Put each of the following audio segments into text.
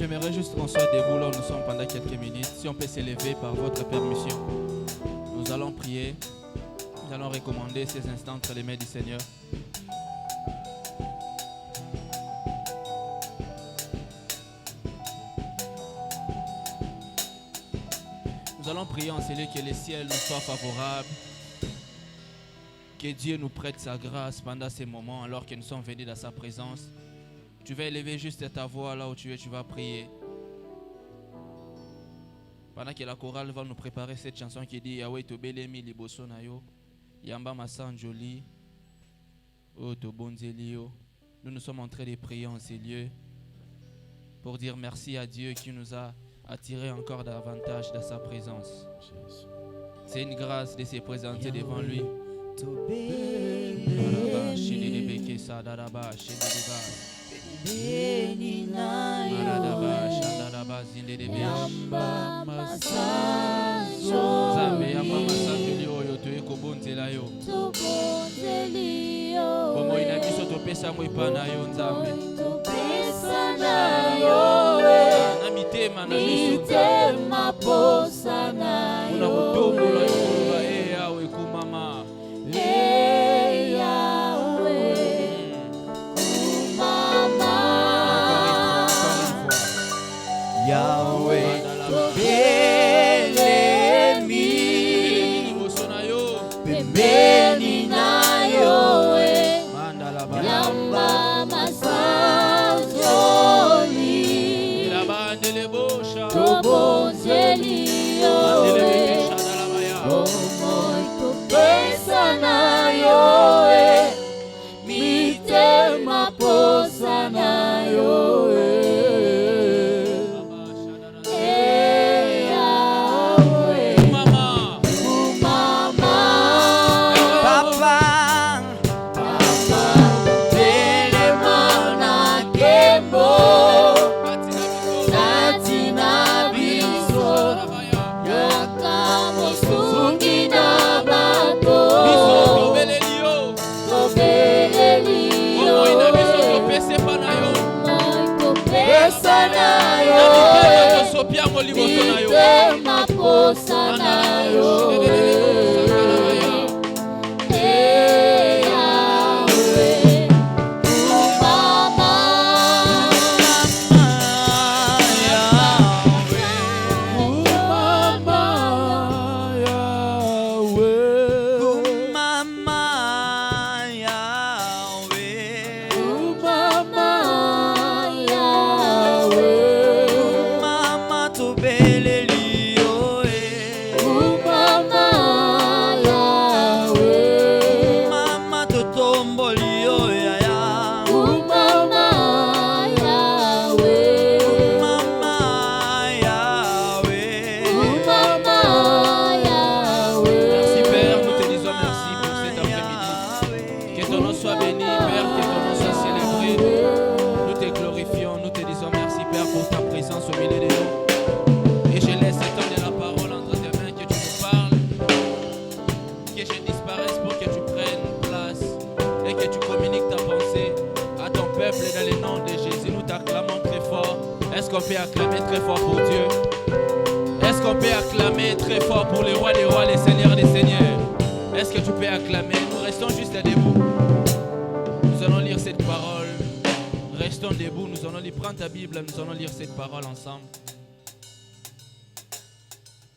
J'aimerais juste qu'on soit debout là où nous sommes pendant quelques minutes. Si on peut s'élever par votre permission. Nous allons prier. Nous allons recommander ces instants entre les mains du Seigneur. Nous allons prier en celui que les ciels nous soient favorables. Que Dieu nous prête sa grâce pendant ces moments alors que nous sommes venus dans sa présence. Tu vas élever juste ta voix là où tu es, tu vas prier. Pendant que la chorale va nous préparer cette chanson qui dit Yahweh to belemi liboso na yo, Yamba masanjoli, oh to bonzelio. Nous nous sommes en train de prier en ces lieux pour dire merci à Dieu qui nous a attirés encore davantage dans sa présence. C'est une grâce de se présenter devant lui.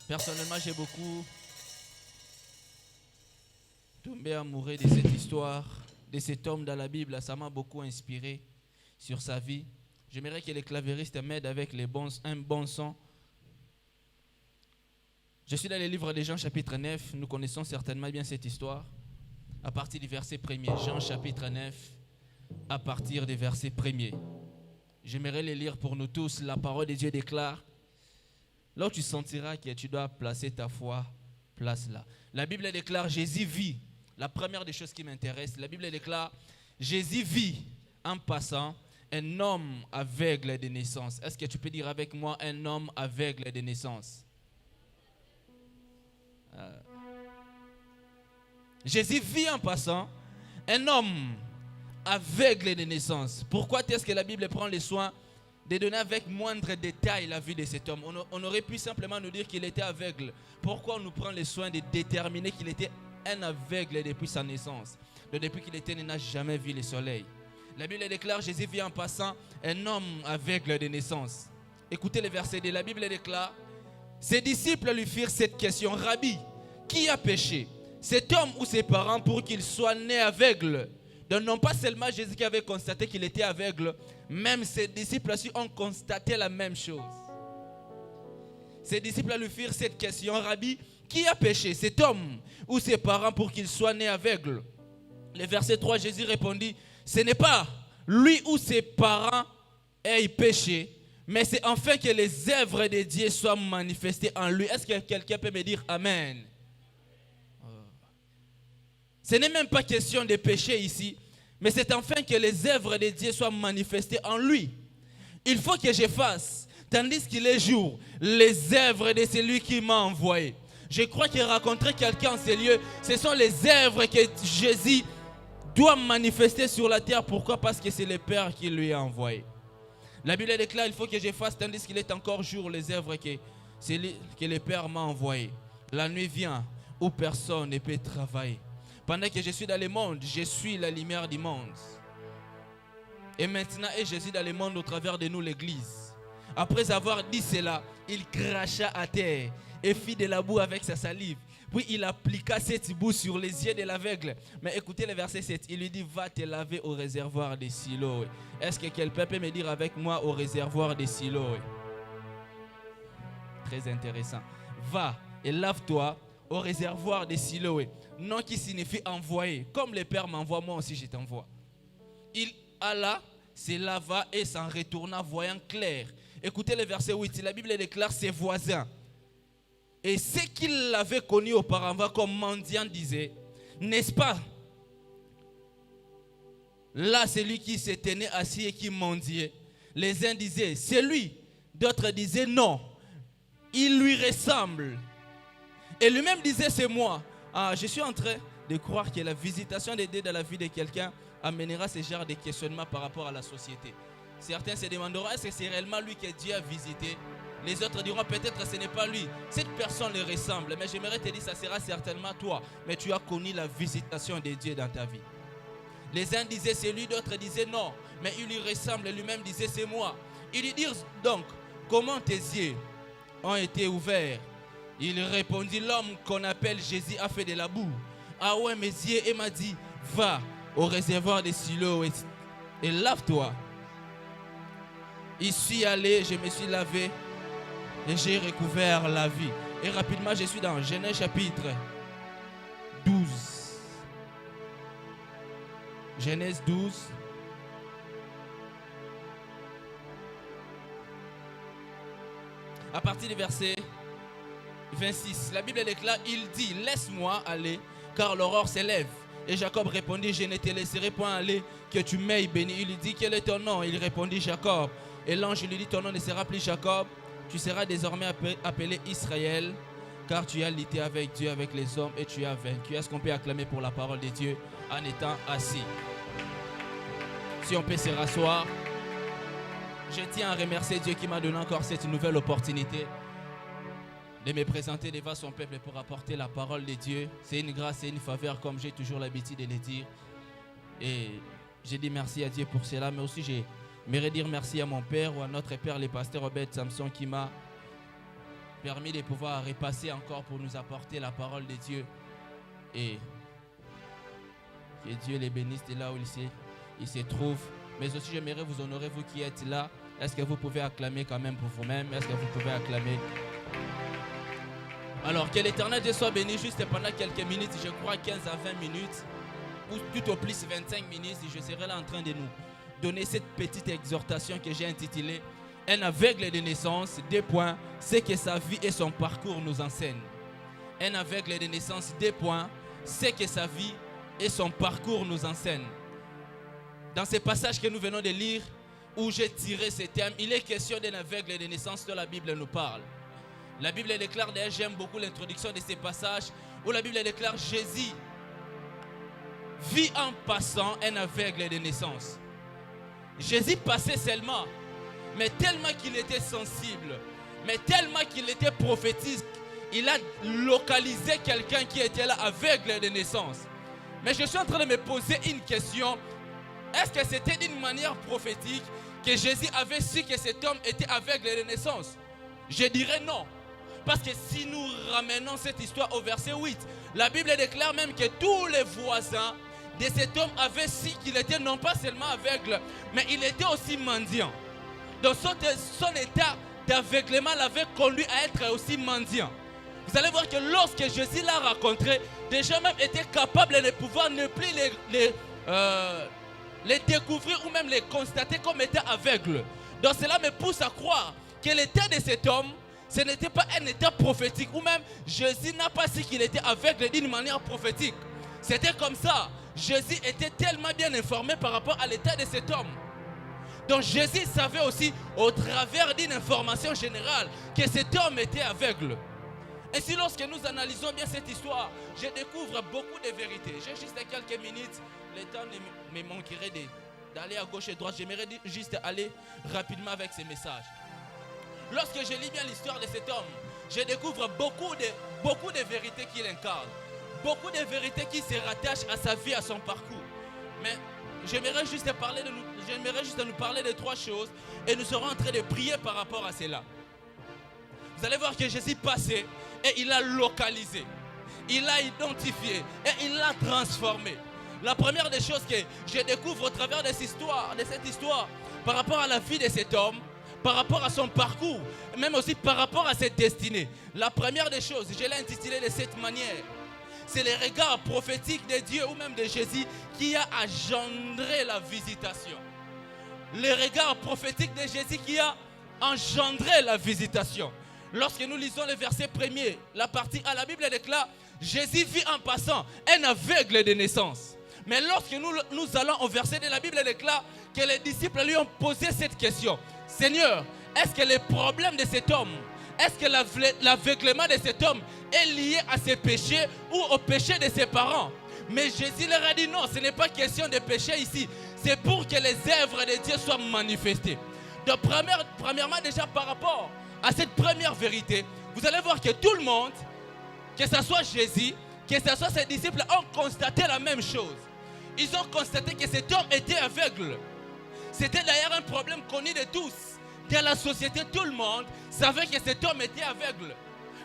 Personnellement, j'ai beaucoup tombé amoureux de cette histoire, de cet homme dans la Bible. Ça m'a beaucoup inspiré sur sa vie. J'aimerais que les clavéristes m'aident avec un bon son. Je suis dans le livre de Jean chapitre 9. Nous connaissons certainement bien cette histoire. À partir du verset 1er, Jean chapitre 9, à partir du verset 1er. J'aimerais les lire pour nous tous. La parole de Dieu déclare: là où tu sentiras que tu dois placer ta foi, place-la. La Bible déclare, Jésus vit. La première des choses qui m'intéresse, la Bible déclare, Jésus vit en passant un homme aveugle de naissance. Est-ce que tu peux dire avec moi un homme aveugle de naissance? Jésus vit en passant un homme aveugle de naissance. Pourquoi est-ce que la Bible prend le soin de donner avec moindre détail la vie de cet homme. On aurait pu simplement nous dire qu'il était aveugle. Pourquoi on nous prend le soin de déterminer qu'il était un aveugle depuis sa naissance? Depuis qu'il était, il n'a jamais vu le soleil. La Bible déclare, Jésus vit en passant, un homme aveugle de naissance. Écoutez le verset 2, la Bible déclare, ses disciples lui firent cette question, Rabbi, qui a péché, cet homme ou ses parents, pour qu'il soit né aveugle? Donc non pas seulement Jésus qui avait constaté qu'il était aveugle, même ses disciples aussi ont constaté la même chose. Ses disciples lui firent cette question, Rabbi, qui a péché, cet homme ou ses parents, pour qu'il soit né aveugle? Le verset 3, Jésus répondit, ce n'est pas lui ou ses parents aient péché, mais c'est enfin que les œuvres de Dieu soient manifestées en lui. Est-ce que quelqu'un peut me dire Amen? Ce n'est même pas question de péché ici, mais c'est enfin que les œuvres de Dieu soient manifestées en lui. Il faut que je fasse, tandis qu'il est jour, les œuvres de celui qui m'a envoyé. Je crois que rencontrer quelqu'un en ces lieux, ce sont les œuvres que Jésus doit manifester sur la terre. Pourquoi? Parce que c'est le Père qui lui a envoyé. La Bible déclare, il faut que je fasse, tandis qu'il est encore jour, les œuvres que le Père m'a envoyé. La nuit vient où personne ne peut travailler. Pendant que je suis dans le monde, je suis la lumière du monde. Et maintenant, est Jésus dans le monde au travers de nous, l'Église. Après avoir dit cela, il cracha à terre et fit de la boue avec sa salive. Puis il appliqua cette boue sur les yeux de l'aveugle. Mais écoutez le verset 7, il lui dit, va te laver au réservoir de Siloé. Est-ce que quelqu'un peut me dire avec moi au réservoir de Siloé? Très intéressant. Va et lave-toi au réservoir de Siloé. Nom qui signifie envoyer. Comme le Père m'envoie, moi aussi je t'envoie. Il alla, se lava et s'en retourna voyant clair. Écoutez le verset 8, la Bible déclare ses voisins. Et ceux qui l'avaient connu auparavant comme mendiant disaient, n'est-ce pas là celui qui se tenait assis et qui mendiait? Les uns disaient, c'est lui. D'autres disaient, non, il lui ressemble. Et lui-même disait, c'est moi. Je suis en train de croire que la visitation de Dieu dans la vie de quelqu'un amènera ce genre de questionnement par rapport à la société. Certains se demanderont, est-ce que c'est réellement lui que Dieu a visité? Les autres diront, peut-être ce n'est pas lui. Cette personne le ressemble. Mais j'aimerais te dire, ça sera certainement toi. Mais tu as connu la visitation de Dieu dans ta vie. Les uns disaient, c'est lui, d'autres disaient, non. Mais il lui ressemble, lui-même disait, c'est moi. Ils lui dirent donc, comment tes yeux ont été ouverts? Il répondit, l'homme qu'on appelle Jésus a fait de la boue. Ah ouais, mes yeux, et m'a dit, va au réservoir de Siloé et lave-toi. Il suis allé, je me suis lavé et j'ai recouvert la vie. Et rapidement, je suis dans Genèse chapitre 12. Genèse 12. À partir du verset 26, la Bible déclare, il dit, laisse-moi aller, car l'aurore s'élève. Et Jacob répondit, je ne te laisserai point aller, que tu m'aies béni. Il lui dit, quel est ton nom? Il répondit, Jacob. Et l'ange lui dit, ton nom ne sera plus Jacob, tu seras désormais appelé Israël, car tu as lutté avec Dieu, avec les hommes, et tu as vaincu. Est-ce qu'on peut acclamer pour la parole de Dieu en étant assis? Si on peut se rasseoir. Je tiens à remercier Dieu qui m'a donné encore cette nouvelle opportunité de me présenter devant son peuple pour apporter la parole de Dieu. C'est une grâce et une faveur, comme j'ai toujours l'habitude de le dire. Et je dis merci à Dieu pour cela, mais aussi j'aimerais dire merci à mon père ou à notre père, le pasteur Obed Samson, qui m'a permis de pouvoir repasser encore pour nous apporter la parole de Dieu. Et que Dieu les bénisse de là où il se trouve. Mais aussi j'aimerais vous honorer, vous qui êtes là. Est-ce que vous pouvez acclamer quand même pour vous-même? Est-ce que vous pouvez acclamer? Alors, que l'Éternel Dieu soit béni juste pendant quelques minutes, je crois 15 à 20 minutes, ou tout au plus 25 minutes, je serai là en train de nous donner cette petite exhortation que j'ai intitulée « Un aveugle de naissance, 2 points, c'est que sa vie et son parcours nous enseignent. » Un aveugle de naissance, 2 points, c'est que sa vie et son parcours nous enseignent. Dans ce passage que nous venons de lire, où j'ai tiré ce terme, il est question d'un aveugle de naissance dont la Bible nous parle. La Bible déclare, d'ailleurs j'aime beaucoup l'introduction de ces passages, où la Bible déclare Jésus vit en passant un aveugle de naissance. Jésus passait seulement, mais tellement qu'il était sensible, mais tellement qu'il était prophétique, il a localisé quelqu'un qui était là aveugle de naissance. Mais je suis en train de me poser une question. Est-ce que c'était d'une manière prophétique que Jésus avait su que cet homme était aveugle de naissance? Je dirais non. Parce que si nous ramenons cette histoire au verset 8, la Bible déclare même que tous les voisins de cet homme avaient su qu'il était non pas seulement aveugle, mais il était aussi mendiant. Donc son état d'aveuglement l'avait conduit à être aussi mendiant. Vous allez voir que lorsque Jésus l'a rencontré, des gens même étaient capables de pouvoir ne plus les découvrir ou même les constater comme étant aveugles. Donc cela me pousse à croire que l'état de cet homme, ce n'était pas un état prophétique, ou même Jésus n'a pas su qu'il était aveugle d'une manière prophétique. C'était comme ça. Jésus était tellement bien informé par rapport à l'état de cet homme. Donc Jésus savait aussi au travers d'une information générale que cet homme était aveugle. Ainsi, lorsque nous analysons bien cette histoire, je découvre beaucoup de vérités. J'ai juste quelques minutes, le temps me manquerait d'aller à gauche et à droite. J'aimerais juste aller rapidement avec ces messages. Lorsque je lis bien l'histoire de cet homme, je découvre beaucoup de vérités qu'il incarne. Beaucoup de vérités qui se rattachent à sa vie, à son parcours. Mais j'aimerais juste nous parler de 3 choses et nous serons en train de prier par rapport à cela. Vous allez voir que Jésus passait et il a localisé, il a identifié et il l'a transformé. La première des choses que je découvre au travers de cette histoire, par rapport à la vie de cet homme, par rapport à son parcours, même aussi par rapport à cette destinée. La première des choses, je l'ai intitulé de cette manière. C'est le regard prophétique de Dieu ou même de Jésus qui a engendré la visitation. Le regard prophétique de Jésus qui a engendré la visitation. Lorsque nous lisons le verset 1er, la partie A, la Bible déclare Jésus vit en passant un aveugle de naissance. Mais lorsque nous allons au verset 2, la Bible déclare que les disciples lui ont posé cette question. Seigneur, est-ce que le problème de cet homme, est-ce que l'aveuglement de cet homme est lié à ses péchés ou au péché de ses parents? Mais Jésus leur a dit non, ce n'est pas question de péché ici. C'est pour que les œuvres de Dieu soient manifestées. Donc premièrement déjà par rapport à cette première vérité, vous allez voir que tout le monde, que ce soit Jésus, que ce soit ses disciples, ont constaté la même chose. Ils ont constaté que cet homme était aveugle. C'était d'ailleurs un problème connu de tous. Dans la société, tout le monde savait que cet homme était aveugle.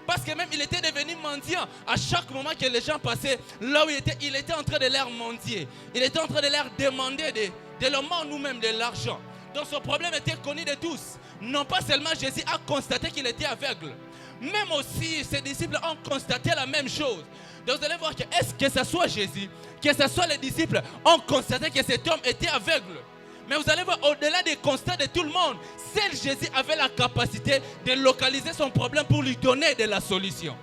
Parce que même il était devenu mendiant. À chaque moment que les gens passaient là où il était en train de leur mendier. Il était en train de leur demander de leur main ou même de l'argent. Donc son problème était connu de tous. Non pas seulement Jésus a constaté qu'il était aveugle. Même aussi ses disciples ont constaté la même chose. Donc vous allez voir que est-ce que ce soit Jésus, que ce soit les disciples, ont constaté que cet homme était aveugle. Mais vous allez voir, au-delà des constats de tout le monde, seul Jésus avait la capacité de localiser son problème pour lui donner de la solution.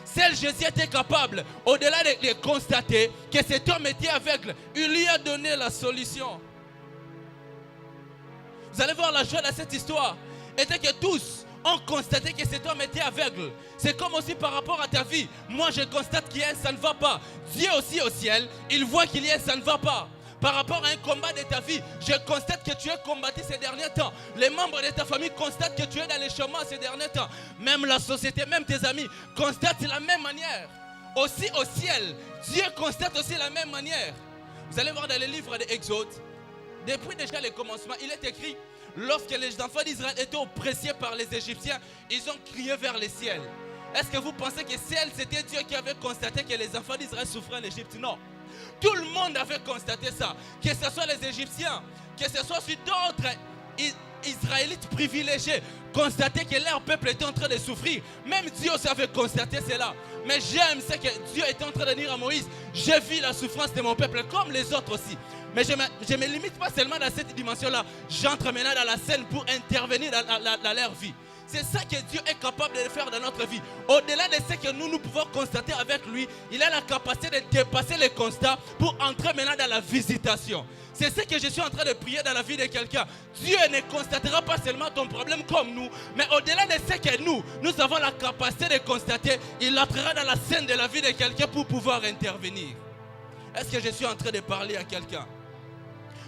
Seul Jésus était capable, au-delà de constater que cet homme était aveugle, il lui a donné la solution. Vous allez voir la joie de cette histoire, était que tous ont constaté que cet homme était aveugle. C'est comme aussi par rapport à ta vie. Moi je constate qu'il y a un ça ne va pas. Dieu aussi au ciel, il voit qu'il y a un ça ne va pas. Par rapport à un combat de ta vie, je constate que tu es combattu ces derniers temps. Les membres de ta famille constatent que tu es dans les chemins ces derniers temps. Même la société, même tes amis constatent de la même manière. Aussi au ciel, Dieu constate aussi de la même manière. Vous allez voir dans le livre de Exode, depuis déjà le commencement, il est écrit: lorsque les enfants d'Israël étaient oppressés par les Égyptiens, ils ont crié vers le ciel. Est-ce que vous pensez que ciel, c'était Dieu qui avait constaté que les enfants d'Israël souffraient en Égypte? Non. Tout le monde avait constaté ça. Que ce soit les Égyptiens, que ce soit d'autres Israélites privilégiés, constataient que leur peuple était en train de souffrir. Même Dieu aussi avait constaté cela. Mais j'aime ce que Dieu était en train de dire à Moïse: j'ai vu la souffrance de mon peuple comme les autres aussi. Mais je ne me limite pas seulement dans cette dimension-là. J'entre maintenant dans la scène pour intervenir dans leur vie. C'est ça que Dieu est capable de faire dans notre vie. Au-delà de ce que nous pouvons constater avec lui, il a la capacité de dépasser les constats pour entrer maintenant dans la visitation. C'est ce que je suis en train de prier dans la vie de quelqu'un. Dieu ne constatera pas seulement ton problème comme nous, mais au-delà de ce que nous avons la capacité de constater, il entrera dans la scène de la vie de quelqu'un pour pouvoir intervenir. Est-ce que je suis en train de parler à quelqu'un?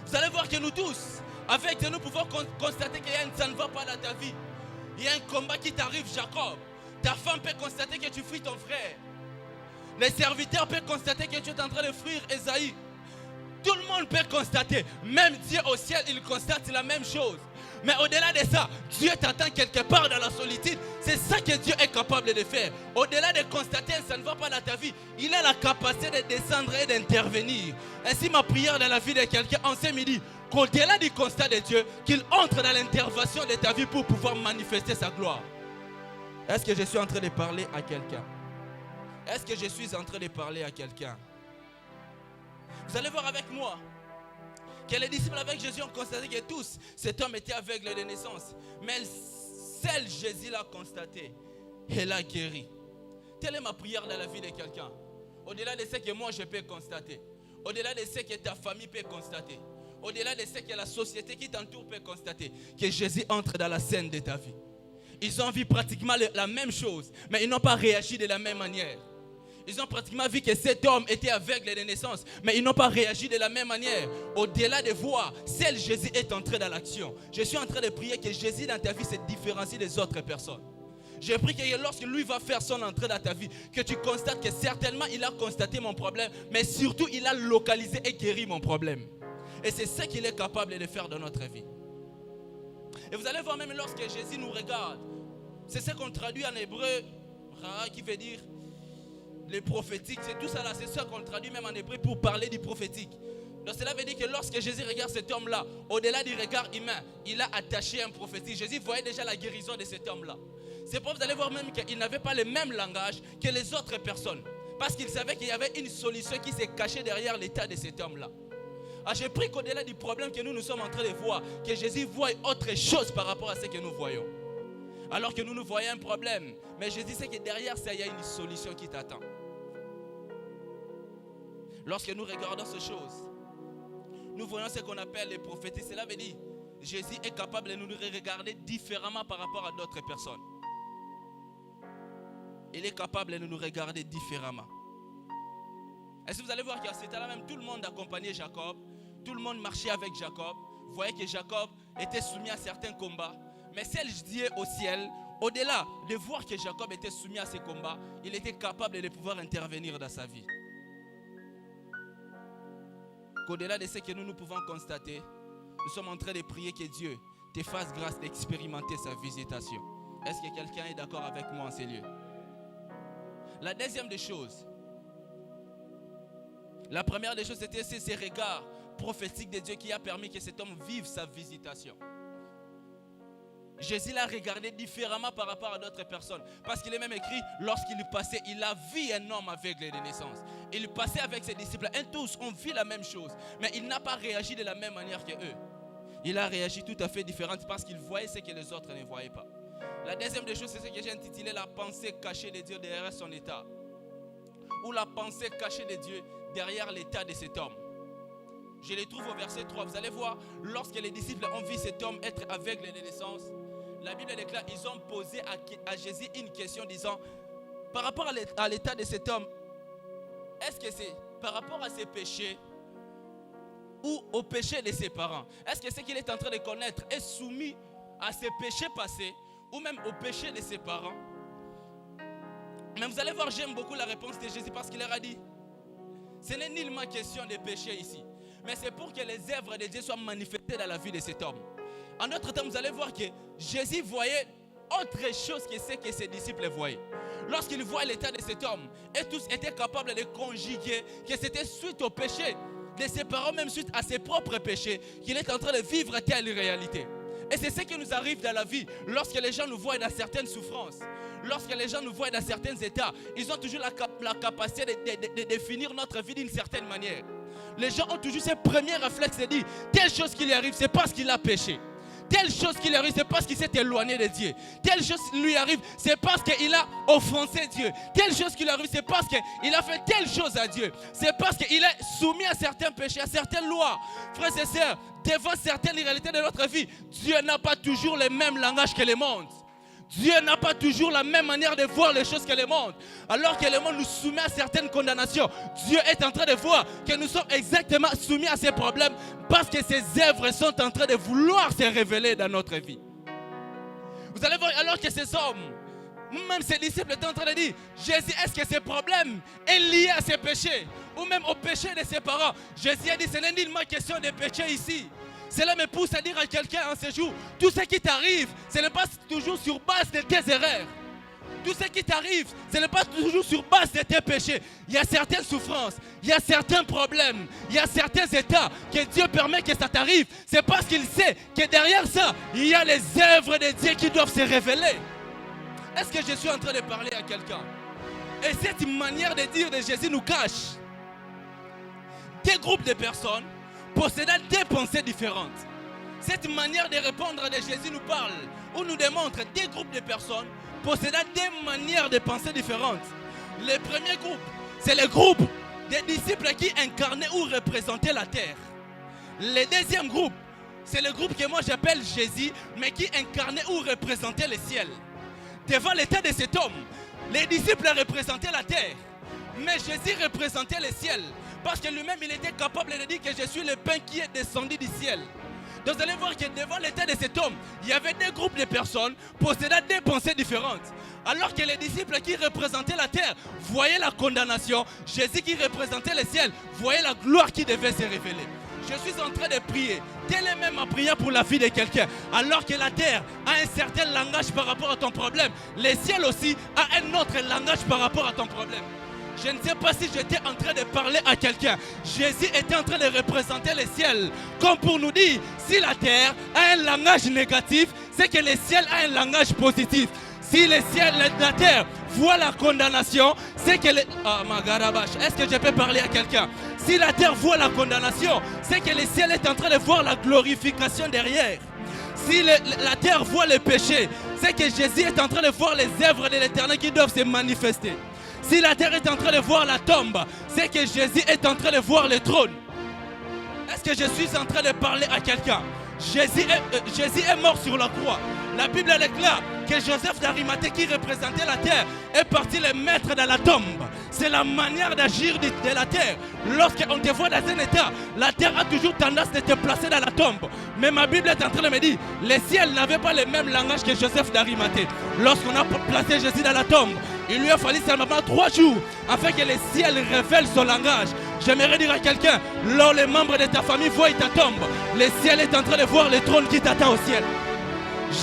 Vous allez voir que nous tous, Avec Dieu, nous pouvons constater que ça ne va pas dans ta vie. Il y a un combat qui t'arrive, Jacob. Ta femme peut constater que tu fuis ton frère. Les serviteurs peuvent constater que tu es en train de fuir Esaïe. Tout le monde peut constater. Même Dieu au ciel, il constate la même chose. Mais au-delà de ça, Dieu t'attend quelque part dans la solitude. C'est ça que Dieu est capable de faire. Au-delà de constater ça ne va pas dans ta vie, il a la capacité de descendre et d'intervenir. Ainsi, ma prière dans la vie de quelqu'un en ce midi, qu'au-delà du constat de Dieu, qu'il entre dans l'intervention de ta vie pour pouvoir manifester sa gloire. Est-ce que je suis en train de parler à quelqu'un? Est-ce que je suis en train de parler à quelqu'un? Vous allez voir avec moi que les disciples avec Jésus ont constaté que tous, cet homme était aveugle de naissance. Mais seul Jésus l'a constaté et l'a guéri. Telle est ma prière dans la vie de quelqu'un. Au-delà de ce que moi je peux constater, au-delà de ce que ta famille peut constater, au-delà de ce que la société qui t'entoure peut constater, que Jésus entre dans la scène de ta vie. Ils ont vu pratiquement la même chose, mais ils n'ont pas réagi de la même manière. Ils ont pratiquement vu que cet homme était aveugle de naissance, mais ils n'ont pas réagi de la même manière. Au-delà de voir, seul Jésus est entré dans l'action. Je suis en train de prier que Jésus dans ta vie se différencie des autres personnes. Je prie que lorsque lui va faire son entrée dans ta vie, que tu constates que certainement il a constaté mon problème, mais surtout il a localisé et guéri mon problème. Et c'est ce qu'il est capable de faire dans notre vie. Et vous allez voir même lorsque Jésus nous regarde, c'est ce qu'on traduit en hébreu, qui veut dire les prophétiques, c'est tout ça là, c'est ça qu'on traduit même en hébreu pour parler du prophétique. Donc cela veut dire que lorsque Jésus regarde cet homme-là, au-delà du regard humain, il a attaché un prophétique. Jésus voyait déjà la guérison de cet homme-là. C'est pourquoi vous allez voir même qu'il n'avait pas le même langage que les autres personnes. Parce qu'il savait qu'il y avait une solution qui s'est cachée derrière l'état de cet homme-là. Ah, j'ai pris qu'au-delà du problème que nous sommes en train de voir, que Jésus voit autre chose par rapport à ce que nous voyons. Alors que nous voyons un problème, mais Jésus sait que derrière ça, il y a une solution qui t'attend. Lorsque nous regardons ces choses, nous voyons ce qu'on appelle les prophéties. Cela veut dire que Jésus est capable de nous regarder différemment par rapport à d'autres personnes. Il est capable de nous regarder différemment. Est-ce que vous allez voir qu'à cet état-là même, tout le monde accompagnait Jacob, tout le monde marchait avec Jacob. Vous voyez que Jacob était soumis à certains combats. Mais celle Dieu au ciel, au-delà de voir que Jacob était soumis à ces combats, il était capable de pouvoir intervenir dans sa vie. Qu'au-delà de ce que nous pouvons constater, nous sommes en train de prier que Dieu te fasse grâce d'expérimenter sa visitation. Est-ce que quelqu'un est d'accord avec moi en ces lieux? La deuxième des choses, la première des choses, c'était ces regards prophétiques de Dieu qui a permis que cet homme vive sa visitation. Jésus l'a regardé différemment par rapport à d'autres personnes. Parce qu'il est même écrit, lorsqu'il passait, il a vu un homme aveugle de naissance. Il passait avec ses disciples. Et tous ont vu la même chose. Mais il n'a pas réagi de la même manière que eux. Il a réagi tout à fait différent parce qu'il voyait ce que les autres ne voyaient pas. La deuxième des choses, c'est ce que j'ai intitulé la pensée cachée de Dieu derrière son état. Ou la pensée cachée de Dieu derrière l'état de cet homme. Je les trouve au verset 3. Vous allez voir, lorsque les disciples ont vu cet homme être aveugle de naissance, la Bible déclare, ils ont posé à Jésus une question disant, par rapport à l'état de cet homme, est-ce que c'est par rapport à ses péchés ou au péché de ses parents? Est-ce que ce qu'il est en train de connaître est soumis à ses péchés passés ou même au péché de ses parents? Mais vous allez voir, j'aime beaucoup la réponse de Jésus parce qu'il leur a dit, ce n'est nullement question de péché ici, mais c'est pour que les œuvres de Dieu soient manifestées dans la vie de cet homme. En d'autres termes, vous allez voir que Jésus voyait autre chose que ce que ses disciples voyaient. Lorsqu'il voit l'état de cet homme, et tous étaient capables de conjuguer que c'était suite au péché de ses parents, même suite à ses propres péchés, qu'il est en train de vivre telle réalité. Et c'est ce qui nous arrive dans la vie, lorsque les gens nous voient dans certaines souffrances, lorsque les gens nous voient dans certains états, ils ont toujours la capacité de définir notre vie d'une certaine manière. Les gens ont toujours ce premier réflexe de dire, telle chose qui lui arrive, c'est parce qu'il a péché. Telle chose qui lui arrive, c'est parce qu'il s'est éloigné de Dieu. Telle chose qui lui arrive, c'est parce qu'il a offensé Dieu. Telle chose qui lui arrive, c'est parce qu'il a fait telle chose à Dieu. C'est parce qu'il est soumis à certains péchés, à certaines lois. Frères et sœurs, devant certaines réalités de notre vie, Dieu n'a pas toujours le même langage que le monde. Dieu n'a pas toujours la même manière de voir les choses que le monde. Alors que le monde nous soumet à certaines condamnations, Dieu est en train de voir que nous sommes exactement soumis à ces problèmes parce que ses œuvres sont en train de vouloir se révéler dans notre vie. Vous allez voir, alors que ces hommes, même ses disciples étaient en train de dire, Jésus, est-ce que ces problèmes est lié à ses péchés ou même au péché de ses parents? Jésus a dit, ce n'est nullement question de péché ici. Cela me pousse à dire à quelqu'un en ce jour, tout ce qui t'arrive, ce n'est pas toujours sur base de tes erreurs. Tout ce qui t'arrive, ce n'est pas toujours sur base de tes péchés. Il y a certaines souffrances, il y a certains problèmes, il y a certains états que Dieu permet que ça t'arrive. C'est parce qu'il sait que derrière ça, il y a les œuvres de Dieu qui doivent se révéler. Est-ce que je suis en train de parler à quelqu'un? Et cette manière de dire de Jésus nous cache des groupes de personnes possédant des pensées différentes. Cette manière de répondre de Jésus nous parle ou nous démontre des groupes de personnes possédant des manières de penser différentes. Le premier groupe, c'est le groupe des disciples qui incarnaient ou représentaient la terre. Le deuxième groupe, c'est le groupe que moi j'appelle Jésus, mais qui incarnait ou représentait le ciel. Devant l'état de cet homme, les disciples représentaient la terre, mais Jésus représentait le ciel. Parce que lui-même, il était capable de dire que je suis le pain qui est descendu du ciel. Donc vous allez voir que devant l'état de cet homme, il y avait des groupes de personnes possédant des pensées différentes. Alors que les disciples qui représentaient la terre voyaient la condamnation, Jésus qui représentait le ciel voyait la gloire qui devait se révéler. Je suis en train de prier. Telle est même ma prière pour la vie de quelqu'un. Alors que la terre a un certain langage par rapport à ton problème, le ciel aussi a un autre langage par rapport à ton problème. Je ne sais pas si j'étais en train de parler à quelqu'un. Jésus était en train de représenter le ciel. Comme pour nous dire, si la terre a un langage négatif, c'est que le ciel a un langage positif. Si le ciel, la terre voit la condamnation, c'est que est-ce que je peux parler à quelqu'un? Si la terre voit la condamnation, c'est que le ciel est en train de voir la glorification derrière. Si la terre voit le péché, c'est que Jésus est en train de voir les œuvres de l'Éternel qui doivent se manifester. Si la terre est en train de voir la tombe, c'est que Jésus est en train de voir le trône. Est-ce que je suis en train de parler à quelqu'un? Jésus est mort sur la croix. La Bible déclare que Joseph d'Arimathée, qui représentait la terre, est parti le mettre dans la tombe. C'est la manière d'agir de la terre. Lorsqu'on te voit dans un état, la terre a toujours tendance de te placer dans la tombe. Mais ma Bible est en train de me dire, le ciel n'avait pas le même langage que Joseph d'Arimathée. Lorsqu'on a placé Jésus dans la tombe, il lui a fallu seulement 3 jours afin que le ciel révèle son langage. J'aimerais dire à quelqu'un, lorsque les membres de ta famille voient ta tombe, le ciel est en train de voir le trône qui t'attend au ciel.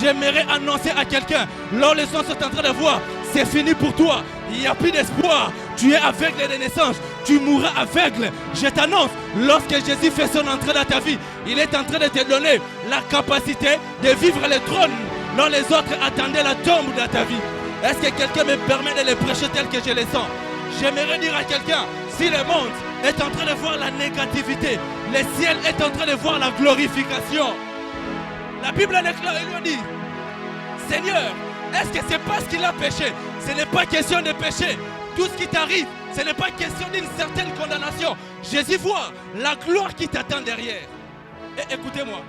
J'aimerais annoncer à quelqu'un, lorsque les gens sont en train de voir, c'est fini pour toi, il n'y a plus d'espoir, tu es aveugle de naissance, tu mourras aveugle. Je t'annonce, lorsque Jésus fait son entrée dans ta vie, il est en train de te donner la capacité de vivre le trône, lorsque les autres attendaient la tombe dans ta vie. Est-ce que quelqu'un me permet de les prêcher tel que je les sens? J'aimerais dire à quelqu'un, si le monde est en train de voir la négativité, le ciel est en train de voir la glorification. La Bible déclare, il lui dit, Seigneur, est-ce que c'est parce qu'il a péché? Ce n'est pas question de péché. Tout ce qui t'arrive, ce n'est pas question d'une certaine condamnation. Jésus voit la gloire qui t'attend derrière. Et écoutez-moi,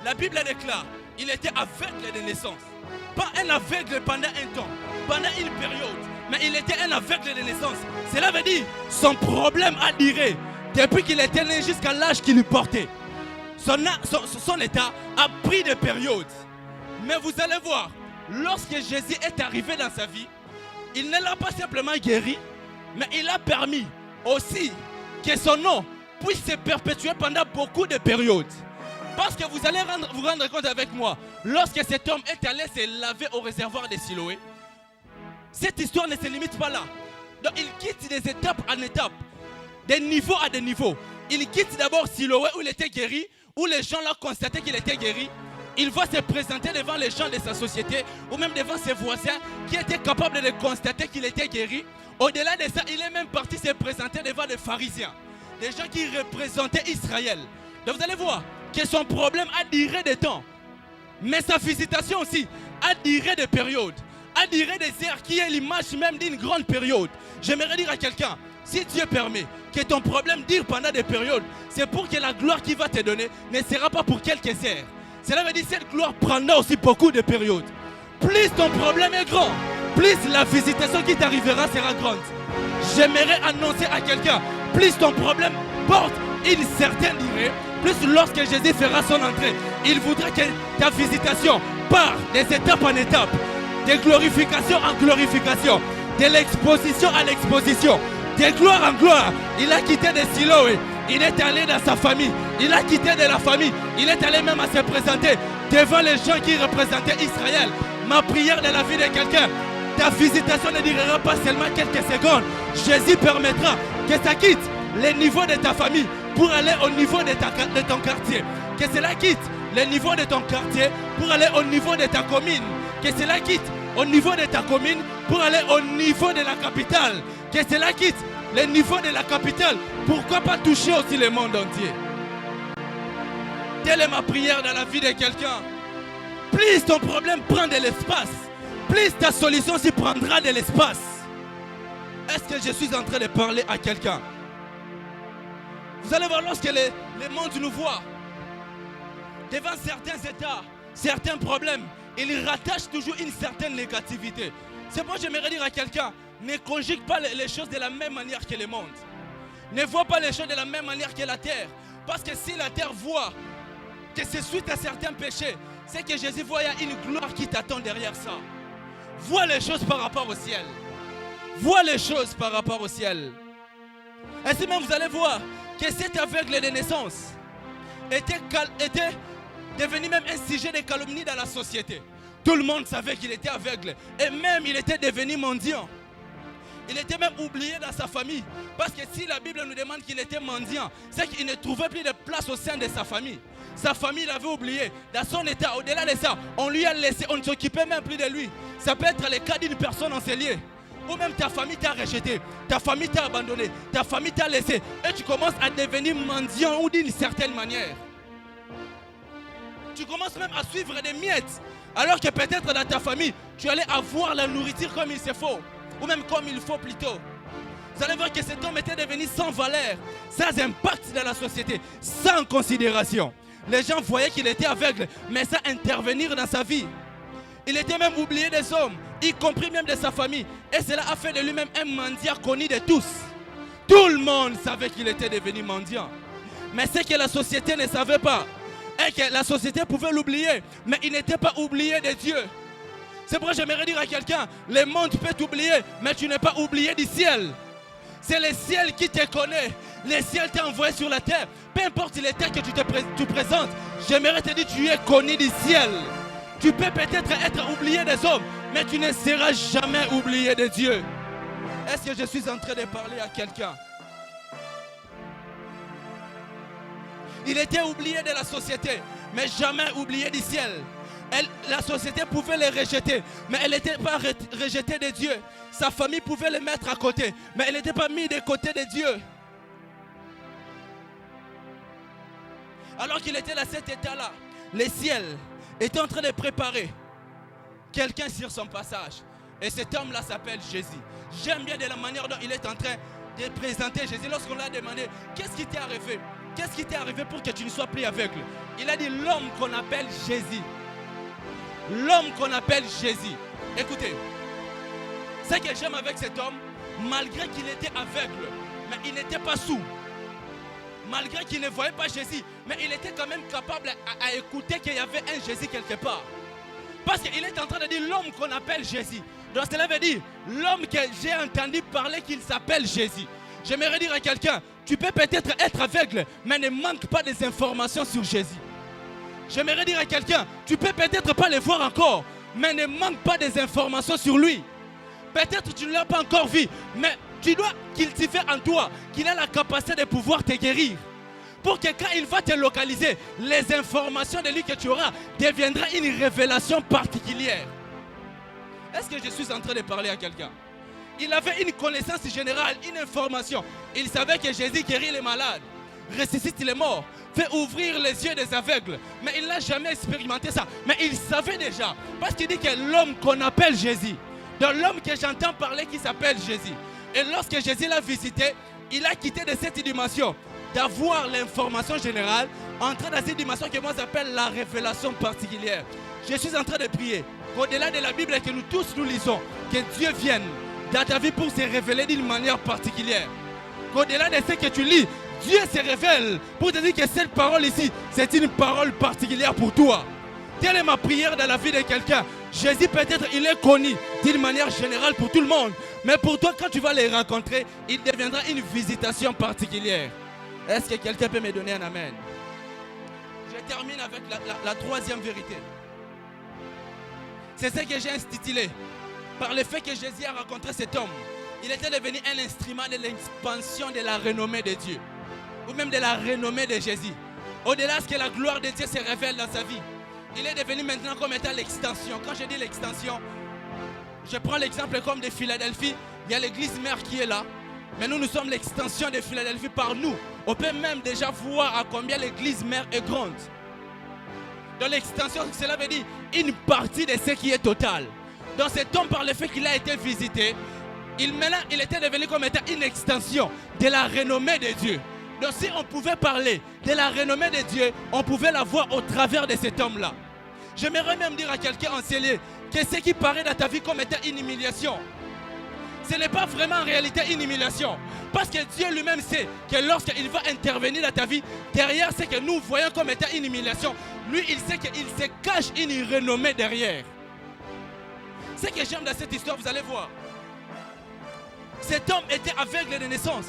la Bible déclare, il était aveugle de naissance. Pas un aveugle pendant un temps, pendant une période, mais il était un aveugle de naissance. Cela veut dire, son problème a duré depuis qu'il était né jusqu'à l'âge qu'il portait. Son état a pris des périodes. Mais vous allez voir, lorsque Jésus est arrivé dans sa vie, il ne l'a pas simplement guéri, mais il a permis aussi que son nom puisse se perpétuer pendant beaucoup de périodes. Parce que vous allez vous rendre compte avec moi, lorsque cet homme est allé se laver au réservoir de Siloé, cette histoire ne se limite pas là. Donc il quitte des étapes en étapes, des niveaux à des niveaux. Il quitte d'abord Siloé où il était guéri, où les gens l'ont constaté qu'il était guéri. Il va se présenter devant les gens de sa société ou même devant ses voisins qui étaient capables de constater qu'il était guéri. Au-delà de ça, il est même parti se présenter devant les pharisiens, des gens qui représentaient Israël. Donc vous allez voir que son problème a duré des temps. Mais sa visitation aussi a duré des périodes, a duré des heures qui est l'image même d'une grande période. J'aimerais dire à quelqu'un, si Dieu permet que ton problème dure pendant des périodes, c'est pour que la gloire qu'il va te donner ne sera pas pour quelques heures. Cela veut dire que cette gloire prendra aussi beaucoup de périodes. plus ton problème est grand, plus la visitation qui t'arrivera sera grande. J'aimerais annoncer à quelqu'un, plus ton problème porte une certaine durée, plus lorsque Jésus fera son entrée, il voudra que ta visitation part des étapes en étapes, de glorification en glorification, de l'exposition à l'exposition, de gloire en gloire. Il a quitté de Siloé, il est allé dans sa famille, il a quitté de la famille, il est allé même à se présenter devant les gens qui représentaient Israël. Ma prière de la vie de quelqu'un, ta visitation ne durera pas seulement quelques secondes. Jésus permettra que ça quitte le niveau de ta famille pour aller au niveau de ton quartier. Que cela quitte le niveau de ton quartier pour aller au niveau de ta commune. Que cela quitte au niveau de ta commune pour aller au niveau de la capitale. Que cela quitte le niveau de la capitale. Pourquoi pas toucher aussi le monde entier? Telle est ma prière dans la vie de quelqu'un. Plus ton problème prend de l'espace, plus ta solution s'y prendra de l'espace. Est-ce que je suis en train de parler à quelqu'un? Vous allez voir, lorsque le monde nous voit devant certains états, certains problèmes, il rattache toujours une certaine négativité. C'est pourquoi j'aimerais dire à quelqu'un, ne conjugue pas les choses de la même manière que le monde. Ne vois pas les choses de la même manière que la terre. Parce que si la terre voit que c'est suite à certains péchés, c'est que Jésus voit qu'il y a une gloire qui t'attend derrière ça. Vois les choses par rapport au ciel. Vois les choses par rapport au ciel. Ainsi même vous allez voir que cet aveugle de naissance était devenu même un sujet de calomnie dans la société. Tout le monde savait qu'il était aveugle. Et même il était devenu mendiant. Il était même oublié dans sa famille. Parce que si la Bible nous demande qu'il était mendiant, c'est qu'il ne trouvait plus de place au sein de sa famille. Sa famille l'avait oublié. Dans son état, au-delà de ça, on lui a laissé, on ne s'occupait même plus de lui. Ça peut être le cas d'une personne encelliée. Ou même ta famille t'a rejeté, ta famille t'a abandonné, ta famille t'a laissé. Et tu commences à devenir mendiant ou d'une certaine manière. Tu commences même à suivre des miettes. Alors que peut-être dans ta famille, tu allais avoir la nourriture comme il se faut. Ou même comme il faut plutôt. Vous allez voir que cet homme était devenu sans valeur, sans impact dans la société, sans considération. Les gens voyaient qu'il était aveugle, mais sans intervenir dans sa vie. Il était même oublié des hommes, y compris même de sa famille. Et cela a fait de lui-même un mendiant connu de tous. Tout le monde savait qu'il était devenu mendiant. Mais ce que la société ne savait pas, est que la société pouvait l'oublier, mais il n'était pas oublié de Dieu. C'est pourquoi j'aimerais dire à quelqu'un, le monde peut t'oublier, mais tu n'es pas oublié du ciel. C'est le ciel qui te connaît. Le ciel t'a envoyé sur la terre. Peu importe l'état que tu présentes, j'aimerais te dire que tu es connu du ciel. Tu peux peut-être être oublié des hommes, mais tu ne seras jamais oublié de Dieu. Est-ce que je suis en train de parler à quelqu'un? Il était oublié de la société, mais jamais oublié du ciel. La société pouvait le rejeter, mais elle n'était pas rejetée de Dieu. Sa famille pouvait le mettre à côté, mais elle n'était pas mise de côté de Dieu. Alors qu'il était dans cet état-là, le ciel était en train de préparer quelqu'un sur son passage. Et cet homme-là s'appelle Jésus. J'aime bien de la manière dont il est en train de présenter Jésus. Lorsqu'on l'a demandé, qu'est-ce qui t'est arrivé? Qu'est-ce qui t'est arrivé pour que tu ne sois plus aveugle? Il a dit l'homme qu'on appelle Jésus. L'homme qu'on appelle Jésus. Écoutez, ce que j'aime avec cet homme, malgré qu'il était aveugle, mais il n'était pas sourd. Malgré qu'il ne voyait pas Jésus, mais il était quand même capable à écouter qu'il y avait un Jésus quelque part. Parce qu'il est en train de dire l'homme qu'on appelle Jésus. Donc cela veut dire l'homme que j'ai entendu parler qu'il s'appelle Jésus. J'aimerais dire à quelqu'un, tu peux peut-être être aveugle, mais ne manque pas des informations sur Jésus. J'aimerais dire à quelqu'un, tu peux peut-être pas le voir encore, mais ne manque pas des informations sur lui. Peut-être tu ne l'as pas encore vu, mais tu dois cultiver en toi qu'il a la capacité de pouvoir te guérir. Pour que quand il va te localiser, les informations de lui que tu auras deviendront une révélation particulière. Est-ce que je suis en train de parler à quelqu'un? Il avait une connaissance générale, une information. Il savait que Jésus guérit les malades, ressuscite les morts, fait ouvrir les yeux des aveugles. Mais il n'a jamais expérimenté ça. Mais il savait déjà. Parce qu'il dit que l'homme qu'on appelle Jésus, de l'homme que j'entends parler qui s'appelle Jésus. Et lorsque Jésus l'a visité, il a quitté de cette dimension d'avoir l'information générale, entré dans cette dimension que moi j'appelle la révélation particulière. Je suis en train de prier. qu'au-delà de la Bible et que nous tous nous lisons, que Dieu vienne dans ta vie pour se révéler d'une manière particulière. Qu'au-delà de ce que tu lis, Dieu se révèle pour te dire que cette parole ici, c'est une parole particulière pour toi. Telle est ma prière dans la vie de quelqu'un. Jésus, peut-être, il est connu d'une manière générale pour tout le monde. Mais pour toi, quand tu vas les rencontrer, il deviendra une visitation particulière. Est-ce que quelqu'un peut me donner un amen? Je termine avec la troisième vérité. C'est ce que j'ai intitulé. Par le fait que Jésus a rencontré cet homme, il était devenu un instrument de l'expansion de la renommée de Dieu. Ou même de la renommée de Jésus. Au-delà de ce que la gloire de Dieu se révèle dans sa vie, il est devenu maintenant comme étant l'extension. Quand je dis l'extension, je prends l'exemple comme de Philadelphie. Il y a l'église mère qui est là. Mais nous sommes l'extension de Philadelphie par nous. On peut même déjà voir à combien l'église mère est grande. Dans l'extension, cela veut dire une partie de ce qui est total. Dans cet homme, par le fait qu'il a été visité, il était devenu comme étant une extension de la renommée de Dieu. Donc si on pouvait parler de la renommée de Dieu, on pouvait la voir au travers de cet homme-là. J'aimerais même dire à quelqu'un en scellé que ce qui paraît dans ta vie comme étant une humiliation, ce n'est pas vraiment en réalité une humiliation. Parce que Dieu lui-même sait que lorsqu'il va intervenir dans ta vie, derrière ce que nous voyons comme étant une humiliation, lui il sait qu'il se cache une renommée derrière. Ce que j'aime dans cette histoire, vous allez voir. Cet homme était aveugle de naissance.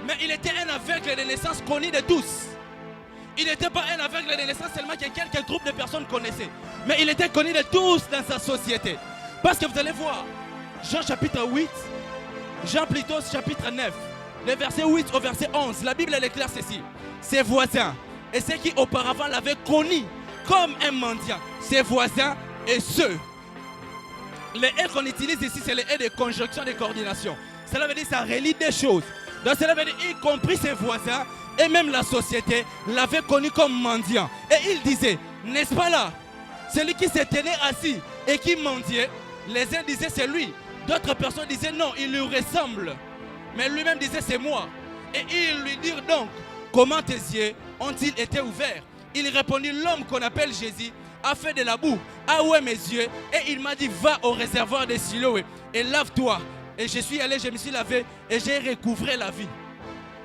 Mais il était un aveugle de naissance connu de tous. Il n'était pas un aveugle de naissance seulement que quelques groupes de personnes connaissaient. Mais il était connu de tous dans sa société. Parce que vous allez voir, Jean chapitre 8, Jean plutôt chapitre 9, le verset 8 au verset 11, la Bible déclare ceci. Ses voisins et ceux qui auparavant l'avaient connu comme un mendiant, ses voisins et ceux. Les « et » qu'on utilise ici, c'est les « et » de conjonction de coordination. Cela veut dire que ça relie des choses. Donc cela veut dire y compris ses voisins et même la société l'avait connu comme mendiant. Et il disait, n'est-ce pas là, celui qui se tenait assis et qui mendiait, les uns disaient c'est lui, d'autres personnes disaient non, il lui ressemble. Mais lui-même disait c'est moi. Et ils lui dirent donc, comment tes yeux ont-ils été ouverts? Il répondit, l'homme qu'on appelle Jésus a fait de la boue, a oué mes yeux, et il m'a dit, va au réservoir de Siloé et lave-toi. Et je suis allé, je me suis lavé et j'ai recouvré la vie.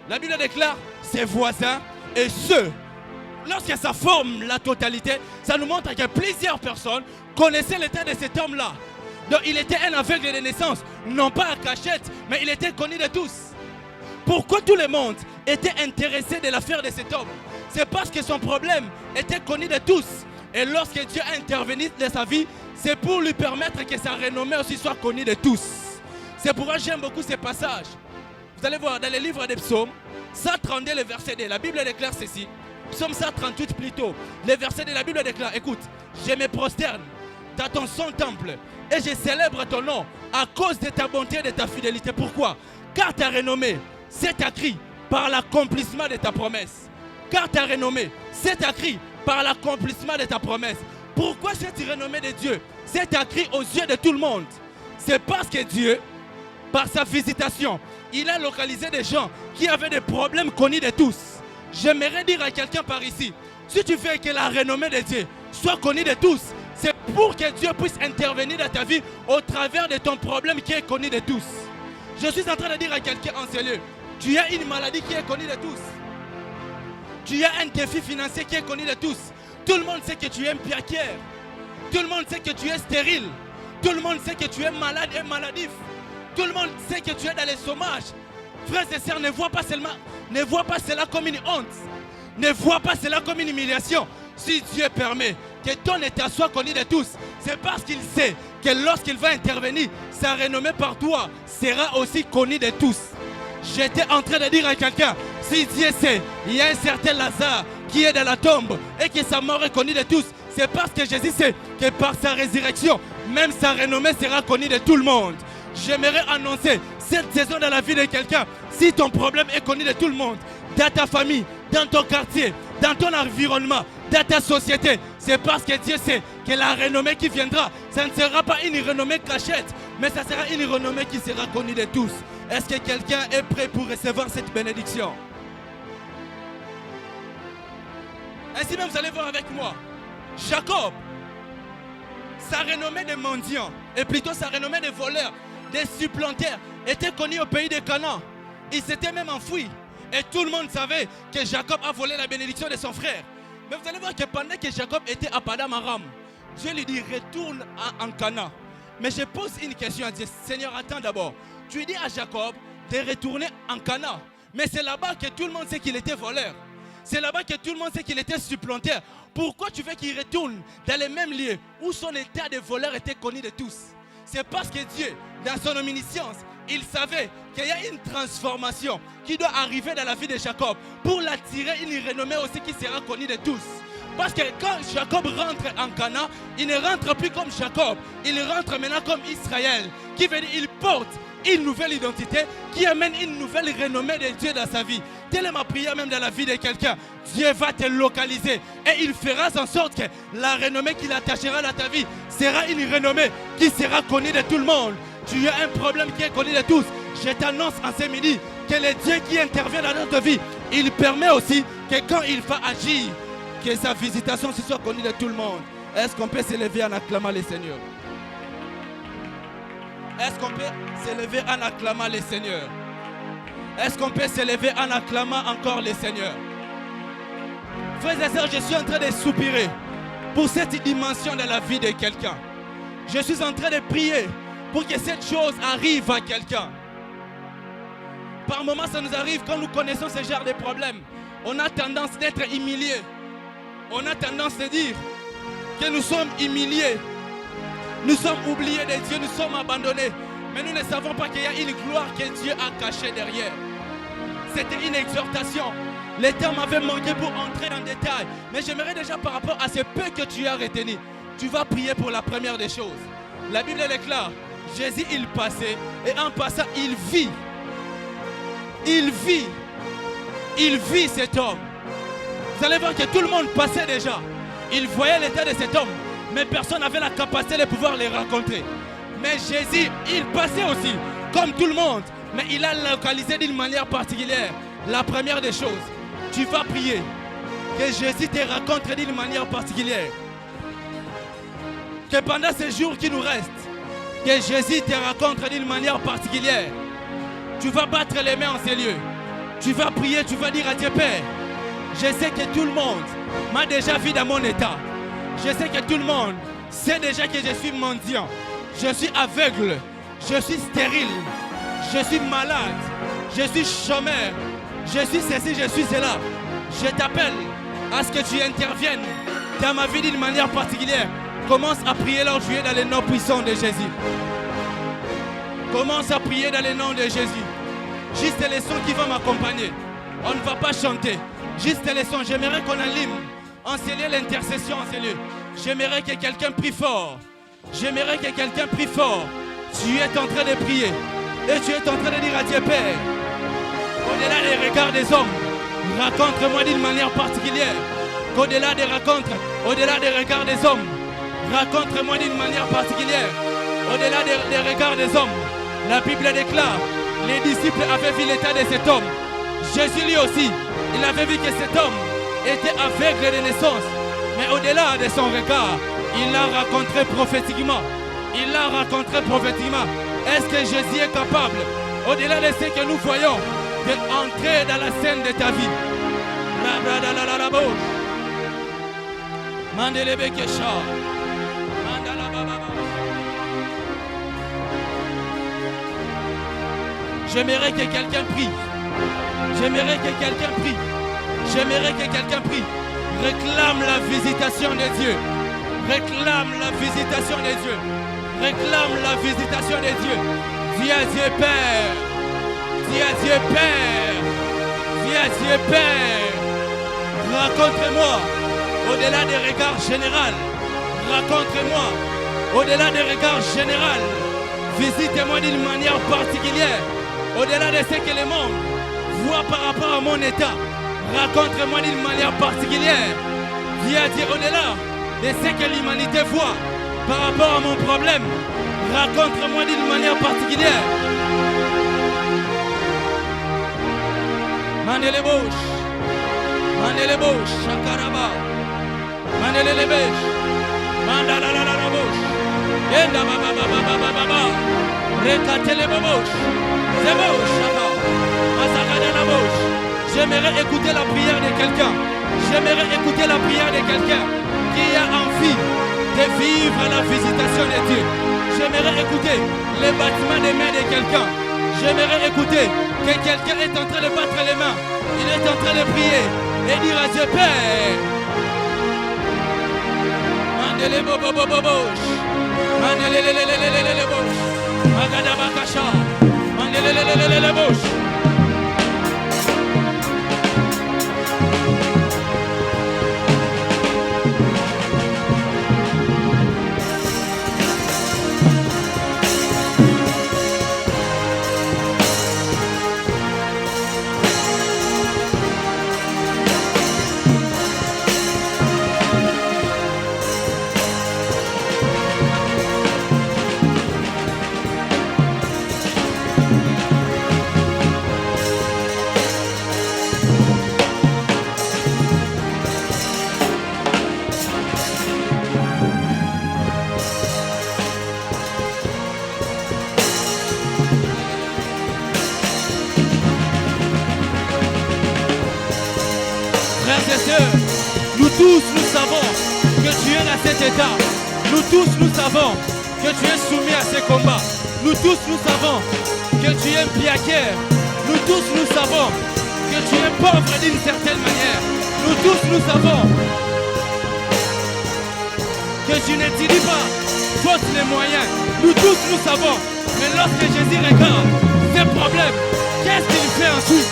La Bible déclare ses voisins et ceux. Lorsque ça forme la totalité, ça nous montre que plusieurs personnes connaissaient l'état de cet homme-là. Donc il était un aveugle de naissance, non pas à cachette, mais il était connu de tous. Pourquoi tout le monde était intéressé de l'affaire de cet homme? C'est parce que son problème était connu de tous. Et lorsque Dieu a intervenu dans sa vie, c'est pour lui permettre que sa renommée aussi soit connue de tous. C'est pourquoi j'aime beaucoup ces passages. Vous allez voir dans le livre des psaumes, 132, le verset 2, la Bible déclare ceci. Psaume 138 plutôt, le verset de la Bible déclare, écoute, je me prosterne dans ton saint temple et je célèbre ton nom à cause de ta bonté et de ta fidélité. Pourquoi? Car ta renommée, c'est écrit par l'accomplissement de ta promesse. Car ta renommée, c'est écrit par l'accomplissement de ta promesse. Pourquoi cette renommée de Dieu? C'est écrit aux yeux de tout le monde. C'est parce que Dieu, par sa visitation, il a localisé des gens qui avaient des problèmes connus de tous. J'aimerais dire à quelqu'un par ici, si tu veux que la renommée de Dieu soit connue de tous, c'est pour que Dieu puisse intervenir dans ta vie au travers de ton problème qui est connu de tous. Je suis en train de dire à quelqu'un en ce lieu, tu as une maladie qui est connue de tous. Tu as un défi financier qui est connu de tous. Tout le monde sait que tu es un pierre. Tout le monde sait que tu es stérile. Tout le monde sait que tu es malade et maladif. Tout le monde sait que tu es dans le chômage. Frères et sœurs, ne vois pas cela comme une honte. Ne vois pas cela comme une humiliation. Si Dieu permet que ton état soit connu de tous, c'est parce qu'il sait que lorsqu'il va intervenir, sa renommée par toi sera aussi connue de tous. J'étais en train de dire à quelqu'un, si Dieu sait, il y a un certain Lazare qui est dans la tombe et que sa mort est connue de tous, c'est parce que Jésus sait que par sa résurrection, même sa renommée sera connue de tout le monde. J'aimerais annoncer cette saison dans la vie de quelqu'un, si ton problème est connu de tout le monde, dans ta famille, dans ton quartier, dans ton environnement, dans ta société, c'est parce que Dieu sait que la renommée qui viendra, ça ne sera pas une renommée cachette, mais ça sera une renommée qui sera connue de tous. Est-ce que quelqu'un est prêt pour recevoir cette bénédiction? Ainsi même, vous allez voir avec moi. Jacob, sa renommée de mendiant, et plutôt sa renommée de voleur, des supplantaires, était connue au pays de Canaan. Il s'était même enfoui. Et tout le monde savait que Jacob a volé la bénédiction de son frère. Mais vous allez voir que pendant que Jacob était à Padam Aram, Dieu lui dit retourne en Canaan. Mais je pose une question à Dieu. Seigneur, attends d'abord. Tu dis à Jacob de retourner en Canaan. Mais c'est là-bas que tout le monde sait qu'il était voleur. C'est là-bas que tout le monde sait qu'il était supplantaire. Pourquoi tu veux qu'il retourne dans les mêmes lieux où son état de voleur était connu de tous? C'est parce que Dieu, dans son omniscience, il savait qu'il y a une transformation qui doit arriver dans la vie de Jacob pour l'attirer une renommée aussi qui sera connue de tous. Parce que quand Jacob rentre en Canaan, il ne rentre plus comme Jacob, il rentre maintenant comme Israël, qui veut dire il porte une nouvelle identité qui amène une nouvelle renommée de Dieu dans sa vie. Telle est ma prière même dans la vie de quelqu'un. Dieu va te localiser et il fera en sorte que la renommée qu'il attachera dans ta vie sera une renommée qui sera connue de tout le monde. Tu as un problème qui est connu de tous. Je t'annonce en ce midi que le Dieu qui intervient dans notre vie, il permet aussi que quand il va agir, que sa visitation soit connue de tout le monde. Est-ce qu'on peut s'élever en acclamant le Seigneur? Est-ce qu'on peut s'élever en acclamant le Seigneur? Est-ce qu'on peut s'élever en acclamant encore le Seigneur? Frères et sœurs, je suis en train de soupirer pour cette dimension de la vie de quelqu'un. Je suis en train de prier pour que cette chose arrive à quelqu'un. Par moments, ça nous arrive quand nous connaissons ce genre de problèmes. On a tendance d'être humilié. On a tendance de dire que nous sommes humiliés. Nous sommes oubliés de Dieu, nous sommes abandonnés. Mais nous ne savons pas qu'il y a une gloire que Dieu a cachée derrière. C'était une exhortation. Le temps m'avait manqué pour entrer dans le détail. Mais j'aimerais déjà par rapport à ce peu que tu as retenu, tu vas prier pour la première des choses. La Bible déclare, Jésus il passait et en passant il vit. Il vit cet homme. Vous allez voir que tout le monde passait déjà. Il voyait l'état de cet homme. Mais personne n'avait la capacité de pouvoir les rencontrer. Mais Jésus, il passait aussi, comme tout le monde. Mais il a localisé d'une manière particulière. La première des choses, tu vas prier que Jésus te rencontre d'une manière particulière. Que pendant ces jours qui nous restent, que Jésus te rencontre d'une manière particulière. Tu vas battre les mains en ces lieux. Tu vas prier, tu vas dire à Dieu, Père, je sais que tout le monde m'a déjà vu dans mon état. Je sais que tout le monde sait déjà que je suis mendiant. Je suis aveugle. Je suis stérile. Je suis malade. Je suis chômeur. Je suis ceci, je suis cela. Je t'appelle à ce que tu interviennes dans ma vie d'une manière particulière. Commence à prier là où tu es dans le nom puissant de Jésus. Commence à prier dans le nom de Jésus. Juste les sons qui vont m'accompagner. On ne va pas chanter. Juste les sons. J'aimerais qu'on allume en ces lieux l'intercession en ces lieux. J'aimerais que quelqu'un prie fort. J'aimerais que quelqu'un prie fort. Tu es en train de prier. Et tu es en train de dire à Dieu, Père, au-delà des regards des hommes, rencontre-moi d'une manière particulière. Qu'au-delà des rencontres, au-delà des regards des hommes, rencontre-moi d'une manière particulière. Au-delà des regards des hommes, la Bible déclare, les disciples avaient vu l'état de cet homme. Jésus lui aussi, il avait vu que cet homme était aveugle de naissance. Mais au-delà de son regard, il l'a rencontré prophétiquement. Il l'a rencontré prophétiquement. Est-ce que Jésus est capable, au-delà de ce que nous voyons, d'entrer dans la scène de ta vie? La bouche. Mandelebe Kesha. Mandala Baba. J'aimerais que quelqu'un prie. J'aimerais que quelqu'un prie. J'aimerais que quelqu'un prie. Réclame la visitation de Dieu. Réclame la visitation de Dieu. Réclame la visitation de Dieu. Dis à Dieu Père. Dis à Dieu Père. Dis à Dieu Père. Rencontre-moi au-delà des regards généraux. Rencontre-moi au-delà des regards généraux. Visite-moi d'une manière particulière. Au-delà de ce que le monde voit par rapport à mon état. Rencontre-moi d'une manière particulière. Dis à Dieu au-delà de ce que l'humanité voit par rapport à mon problème. Rencontre-moi d'une manière particulière. Mandele bouche. Mandele bouche. Shakaraba. Mandele bouche. Mandala la bouche. J'aimerais écouter la prière de quelqu'un. J'aimerais écouter la prière de quelqu'un qui a envie de vivre la visitation de Dieu. J'aimerais écouter les battements des mains de quelqu'un. J'aimerais écouter que quelqu'un est en train de battre les mains. Il est en train de prier et dire à Dieu, Père. Mandele bobo bobo bosh. Mandele lelelelelele bosh. Magada bakasha. Mandele lelelelele bosh. Nous tous, nous savons que tu es dans cet état. Nous tous, nous savons que tu es soumis à ces combats. Nous tous, nous savons que tu es piaqueur. Nous tous, nous savons que tu es pauvre d'une certaine manière. Nous tous, nous savons que tu n'étudies pas, faute les moyens. Nous tous, nous savons. Mais lorsque Jésus regarde ces problèmes, qu'est-ce qu'il fait ensuite?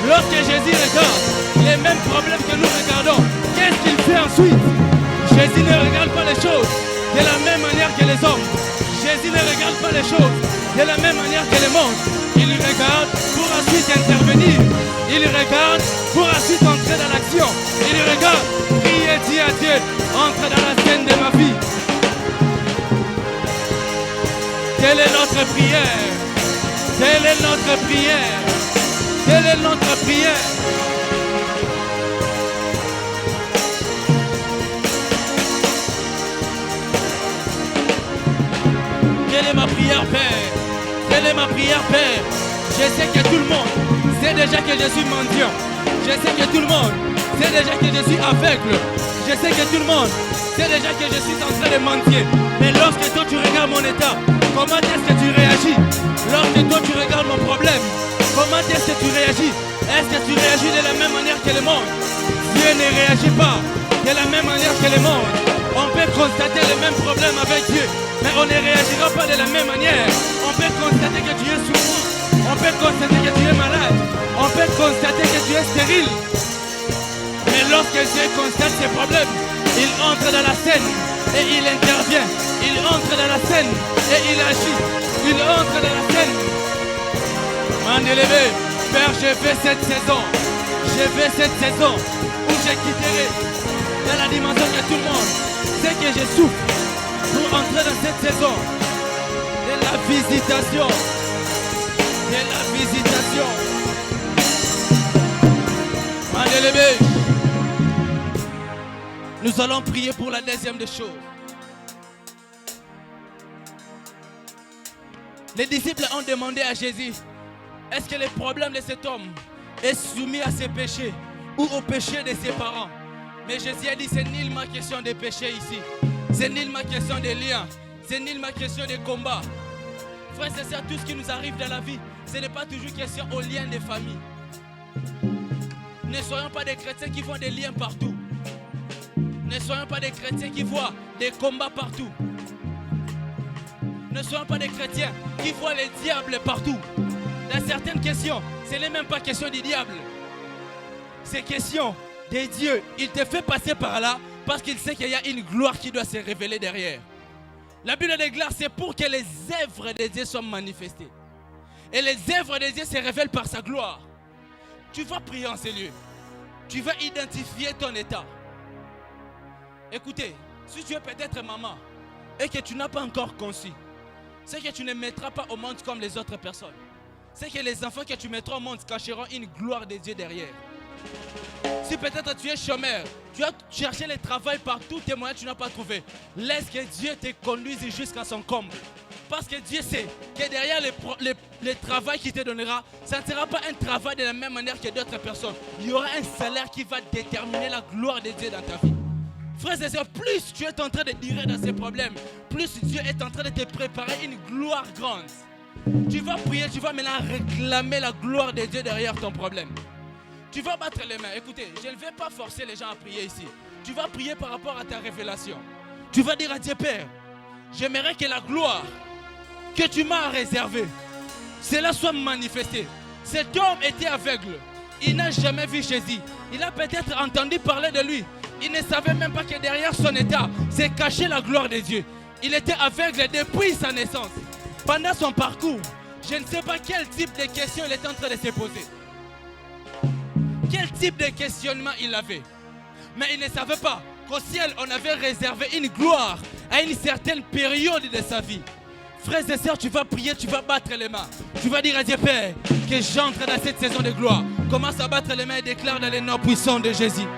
Lorsque Jésus regarde les mêmes problèmes que nous regardons, qu'est-ce qu'il fait ensuite? Jésus ne regarde pas les choses de la même manière que les hommes. Jésus ne regarde pas les choses de la même manière que le monde. Il regarde pour ensuite intervenir. Il regarde pour ensuite entrer dans l'action. Il regarde, prier, dire à Dieu, entre dans la scène de ma vie. Telle est notre prière. Telle est notre prière. Telle est notre prière. Telle est ma prière, Père. Telle est ma prière, Père. Je sais que tout le monde sait déjà que je suis mendiant. Je sais que tout le monde sait déjà que je suis aveugle. Je sais que tout le monde sait déjà que je suis en train de mentir. Mais lorsque toi tu regardes mon état, comment est-ce que tu réagis? Lorsque toi tu regardes mon problème, comment est-ce que tu réagis? Est-ce que tu réagis de la même manière que le monde? Dieu ne réagit pas de la même manière que le monde. On peut constater les mêmes problèmes avec Dieu, mais on ne réagira pas de la même manière. On peut constater que tu es souffrant. On peut constater que tu es malade. On peut constater que tu es stérile. Mais lorsque Dieu constate ces problèmes, il entre dans la scène et il intervient. Il entre dans la scène et il agit. Il entre dans la scène. Mon élevé, Père, je vais cette saison. Je vais cette saison où je quitterai dans la dimension de tout le monde. C'est que je souffre pour entrer dans cette saison de la visitation. De la visitation. Mon élevé, nous allons prier pour la deuxième des choses. Les disciples ont demandé à Jésus, est-ce que le problème de cet homme est soumis à ses péchés ou au péché de ses parents? Mais Jésus a dit, c'est nullement question de péché ici. C'est nullement question de liens. C'est nullement question de combat. Frères et sœurs, tout ce qui nous arrive dans la vie, ce n'est pas toujours question aux liens de famille. Ne soyons pas des chrétiens qui voient des liens partout. Ne soyons pas des chrétiens qui voient des combats partout. Ne soyons pas des chrétiens qui voient les diables partout. Dans certaines questions, ce n'est même pas question du diable. C'est question de Dieu. Il te fait passer par là parce qu'il sait qu'il y a une gloire qui doit se révéler derrière. La Bible déclare, c'est pour que les œuvres de Dieu soient manifestées. Et les œuvres de Dieu se révèlent par sa gloire. Tu vas prier en ces lieux. Tu vas identifier ton état. Écoutez, si tu es peut-être maman et que tu n'as pas encore conçu, c'est que tu ne mettras pas au monde comme les autres personnes. C'est que les enfants que tu mettras au monde cacheront une gloire de Dieu derrière. Si peut-être tu es chômeur, tu as cherché le travail par tous tes moyens, tu n'as pas trouvé. Laisse que Dieu te conduise jusqu'à son comble. Parce que Dieu sait que derrière le travail qu'il te donnera, ça ne sera pas un travail de la même manière que d'autres personnes. Il y aura un salaire qui va déterminer la gloire de Dieu dans ta vie. Frères et sœurs, plus tu es en train de tirer dans ces problèmes, plus Dieu est en train de te préparer une gloire grande. Tu vas prier, tu vas maintenant réclamer la gloire de Dieu derrière ton problème. Tu vas battre les mains. Écoutez, je ne vais pas forcer les gens à prier ici. Tu vas prier par rapport à ta révélation. Tu vas dire à Dieu, Père, j'aimerais que la gloire que tu m'as réservée, cela soit manifesté. Cet homme était aveugle. Il n'a jamais vu Jésus. Il a peut-être entendu parler de lui. Il ne savait même pas que derrière son état, c'est caché la gloire de Dieu. Il était aveugle depuis sa naissance. Pendant son parcours, je ne sais pas quel type de questions il était en train de se poser. Quel type de questionnement il avait. Mais il ne savait pas qu'au ciel, on avait réservé une gloire à une certaine période de sa vie. Frères et sœurs, tu vas prier, tu vas battre les mains. Tu vas dire à Dieu, Père, que j'entre dans cette saison de gloire. Commence à battre les mains et déclare dans les noms puissants de Jésus.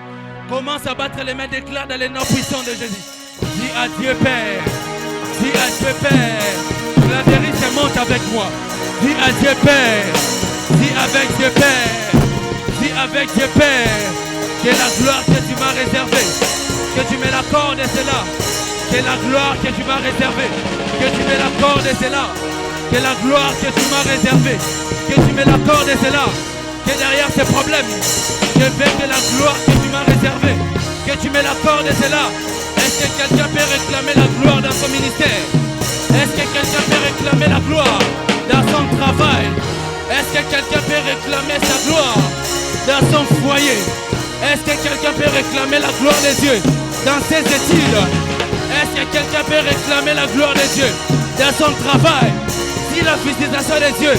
Commence à battre les mains et déclare dans les noms puissants de Jésus. Dis à Dieu, Père. Dis à Dieu, Père. La vérité monte avec moi. Dis à Dieu, Père. Dis avec Dieu, Père. Dis avec Dieu, Père. Que la gloire que tu m'as réservée, que tu me l'accordes de cela. Que la gloire que tu m'as réservée, que tu me l'accordes de cela. Que la gloire que tu m'as réservée, que tu me l'accordes de cela. Que derrière ces problèmes, je veux que la gloire que tu m'as réservée, que tu me l'accordes de cela. Est-ce que quelqu'un peut réclamer la gloire dans son ministère? Est-ce que quelqu'un peut réclamer la gloire dans son travail? Est-ce que quelqu'un peut réclamer sa gloire dans son foyer? Est-ce que quelqu'un peut réclamer la gloire de Dieu dans ses études? Est-ce que quelqu'un peut réclamer la gloire de Dieu dans son travail? Si la visitation de Dieu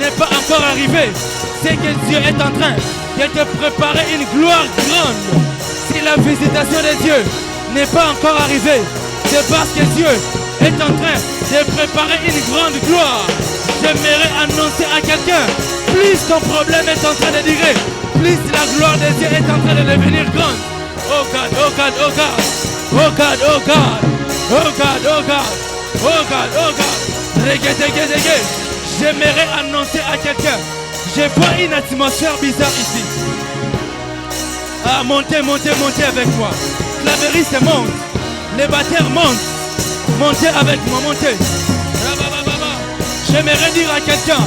n'est pas encore arrivée, c'est que Dieu est en train de te préparer une gloire grande. Si la visitation de Dieu n'est pas encore arrivée, c'est parce que Dieu est en train de préparer une grande gloire. J'aimerais annoncer à quelqu'un, plus ton problème est en train de durer, plus la gloire de Dieu est en train de devenir grande. Oh God, oh God, oh God. Oh God, oh God, oh God, oh God, oh God, oh God. J'aimerais annoncer à quelqu'un, je vois une atmosphère bizarre ici. Ah, montez, montez, montez avec moi. Clavériste monte, les batteurs montent. Montez avec moi, montez. J'aimerais dire à quelqu'un,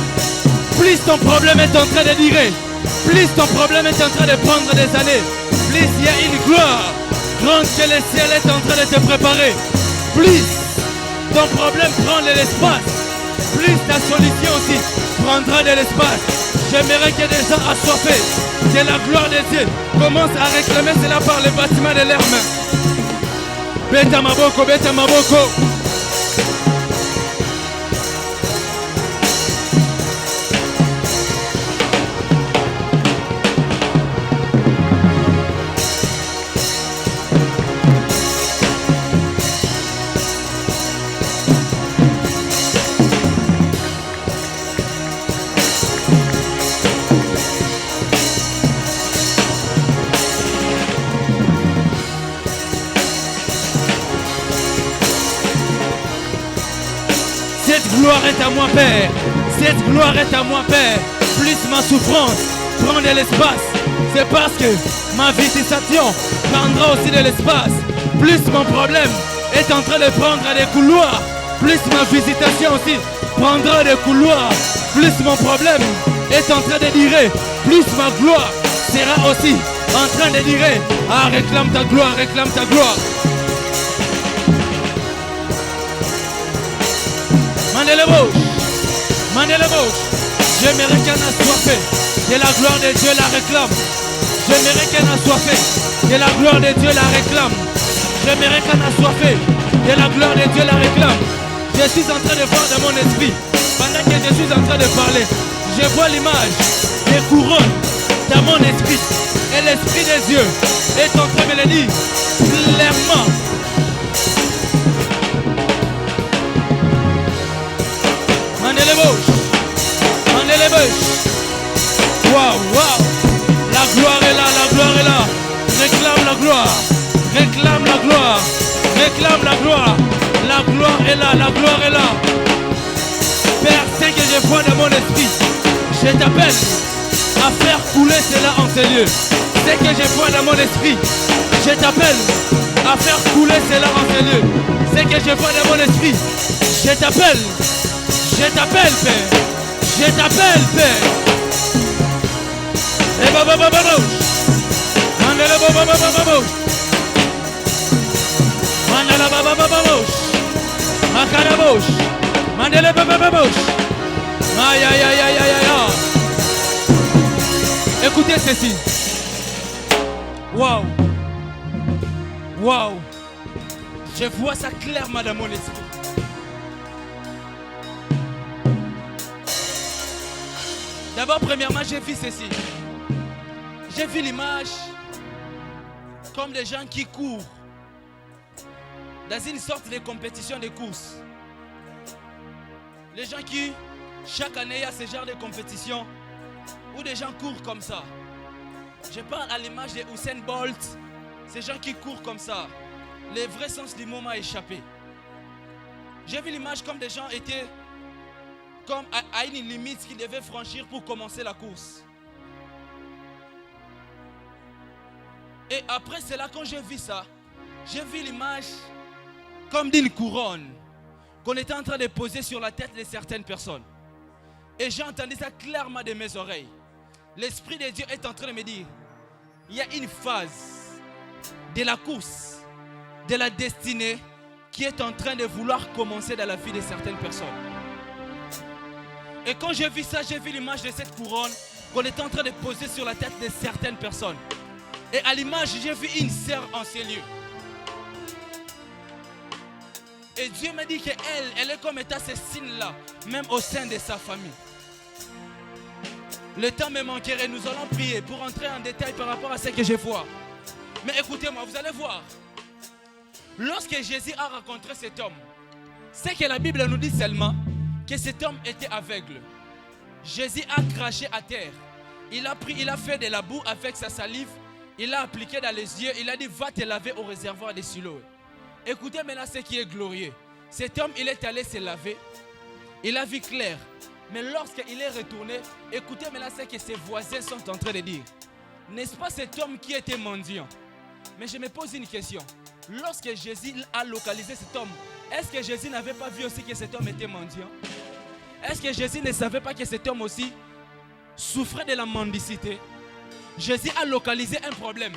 plus ton problème est en train de durer, plus ton problème est en train de prendre des années, plus il y a une gloire grande que le ciel est en train de te préparer. Plus ton problème prend de l'espace, plus ta solution aussi prendra de l'espace. J'aimerais que des gens assoiffés de la gloire de Dieu commencent à réclamer cela par le bâtiment de leurs mains. Beta maboko, beta maboko. Cette gloire est à moi, Père. Cette gloire est à moi, Père. Plus ma souffrance prend de l'espace, c'est parce que ma visitation prendra aussi de l'espace. Plus mon problème est en train de prendre des couloirs, plus ma visitation aussi prendra des couloirs. Plus mon problème est en train de durer, plus ma gloire sera aussi en train de durer. Ah, réclame ta gloire, réclame ta gloire. Mandez le bouche. J'aimerais qu'un assoiffé de la gloire de Dieu la réclame. J'aimerais qu'un assoiffé de la gloire de Dieu la réclame. J'aimerais qu'un assoiffé de la gloire de Dieu la réclame. Je suis en train de voir dans mon esprit, pendant que je suis en train de parler, je vois l'image des couronnes dans mon esprit. Et l'esprit de Dieu est en train de me le dire clairement. Mandez les bouches. Waouh, waouh. La gloire est là. Acclame la gloire. La gloire est là, la gloire est là. Père, c'est que je vois dans mon esprit. Je t'appelle à faire couler cela en ces lieux. C'est que je vois dans mon esprit. Je t'appelle à faire couler cela en ces lieux. C'est que je vois dans mon esprit. Je t'appelle, Père. Je t'appelle, Père. Et baba baba Mandela baba baba Mandela baba baba Makarabosh Mandela baba baba Aïe aïe aïe aïe aïe aïe. Écoutez ceci. Waouh. Waouh. Je vois ça clairement dans mon esprit. D'abord, premièrement, j'ai vu ceci. J'ai vu l'image comme des gens qui courent dans une sorte de compétition de course. Les gens qui, chaque année, il y a ce genre de compétition où des gens courent comme ça. Je parle à l'image de Usain Bolt, ces gens qui courent comme ça. Le vrai sens du mot m'a échappé. J'ai vu l'image comme des gens étaient comme à une limite qu'ils devaient franchir pour commencer la course. Et après cela, quand j'ai vu ça, j'ai vu l'image comme d'une couronne qu'on était en train de poser sur la tête de certaines personnes. Et j'ai entendu ça clairement de mes oreilles. L'Esprit de Dieu est en train de me dire, il y a une phase de la course, de la destinée qui est en train de vouloir commencer dans la vie de certaines personnes. Et quand j'ai vu ça, j'ai vu l'image de cette couronne qu'on était en train de poser sur la tête de certaines personnes. Et à l'image, j'ai vu une sœur en ces lieux. Et Dieu m'a dit qu'elle est comme état ces signes-là, même au sein de sa famille. Le temps me manquerait, nous allons prier pour entrer en détail par rapport à ce que je vois. Mais écoutez-moi, vous allez voir. Lorsque Jésus a rencontré cet homme, c'est que la Bible nous dit seulement que cet homme était aveugle. Jésus a craché à terre. Il a fait de la boue avec sa salive. Il l'a appliqué dans les yeux. Il a dit, va te laver au réservoir de Siloé. Écoutez maintenant ce qui est glorieux. Cet homme, il est allé se laver. Il a vu clair. Mais lorsqu'il est retourné, écoutez maintenant ce que ses voisins sont en train de dire. N'est-ce pas cet homme qui était mendiant? Mais je me pose une question. Lorsque Jésus a localisé cet homme, est-ce que Jésus n'avait pas vu aussi que cet homme était mendiant? Est-ce que Jésus ne savait pas que cet homme aussi souffrait de la mendicité? Jésus a localisé un problème.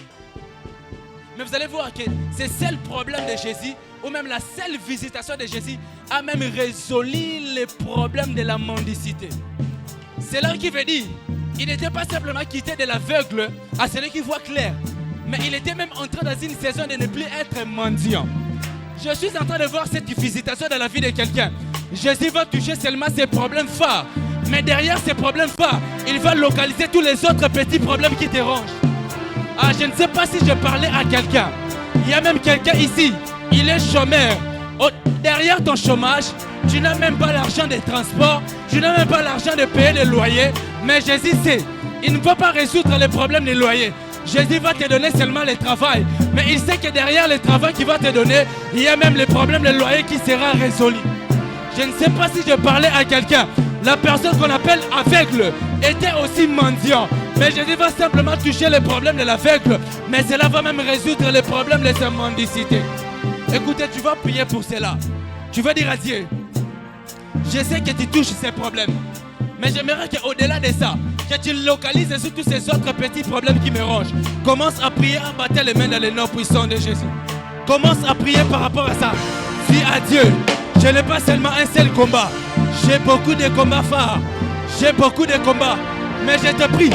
Mais vous allez voir que c'est le seul problème de Jésus, ou même la seule visitation de Jésus, a même résolu le problème de la mendicité. C'est là qui veut dire, il n'était pas simplement quitté de l'aveugle à celui qui voit clair, mais il était même entré dans une saison de ne plus être mendiant. Je suis en train de voir cette visitation dans la vie de quelqu'un. Jésus va toucher seulement ses problèmes phares. Mais derrière ces problèmes phares, il va localiser tous les autres petits problèmes qui dérangent. Ah, je ne sais pas si je parlais à quelqu'un. Il y a même quelqu'un ici, il est chômeur. Derrière ton chômage, tu n'as même pas l'argent des transports, tu n'as même pas l'argent de payer le loyer. Mais Jésus sait, il ne va pas résoudre les problèmes des loyers. Jésus va te donner seulement le travail. Mais il sait que derrière le travail qu'il va te donner, il y a même le problème des loyers qui sera résolu. Je ne sais pas si je parlais à quelqu'un. La personne qu'on appelle aveugle était aussi mendiant. Mais Jésus va simplement toucher les problèmes de l'aveugle. Mais cela va même résoudre les problèmes de sa mendicité. Écoutez, tu vas prier pour cela. Tu vas dire à Dieu, je sais que tu touches ces problèmes. Mais j'aimerais qu'au-delà de ça, que tu localises sur tous ces autres petits problèmes qui me rongent. Commence à prier en battant les mains dans les noms puissants de Jésus. Commence à prier par rapport à ça. Dis à Dieu, je n'ai pas seulement un seul combat. J'ai beaucoup de combats phares. J'ai beaucoup de combats. Mais je te prie,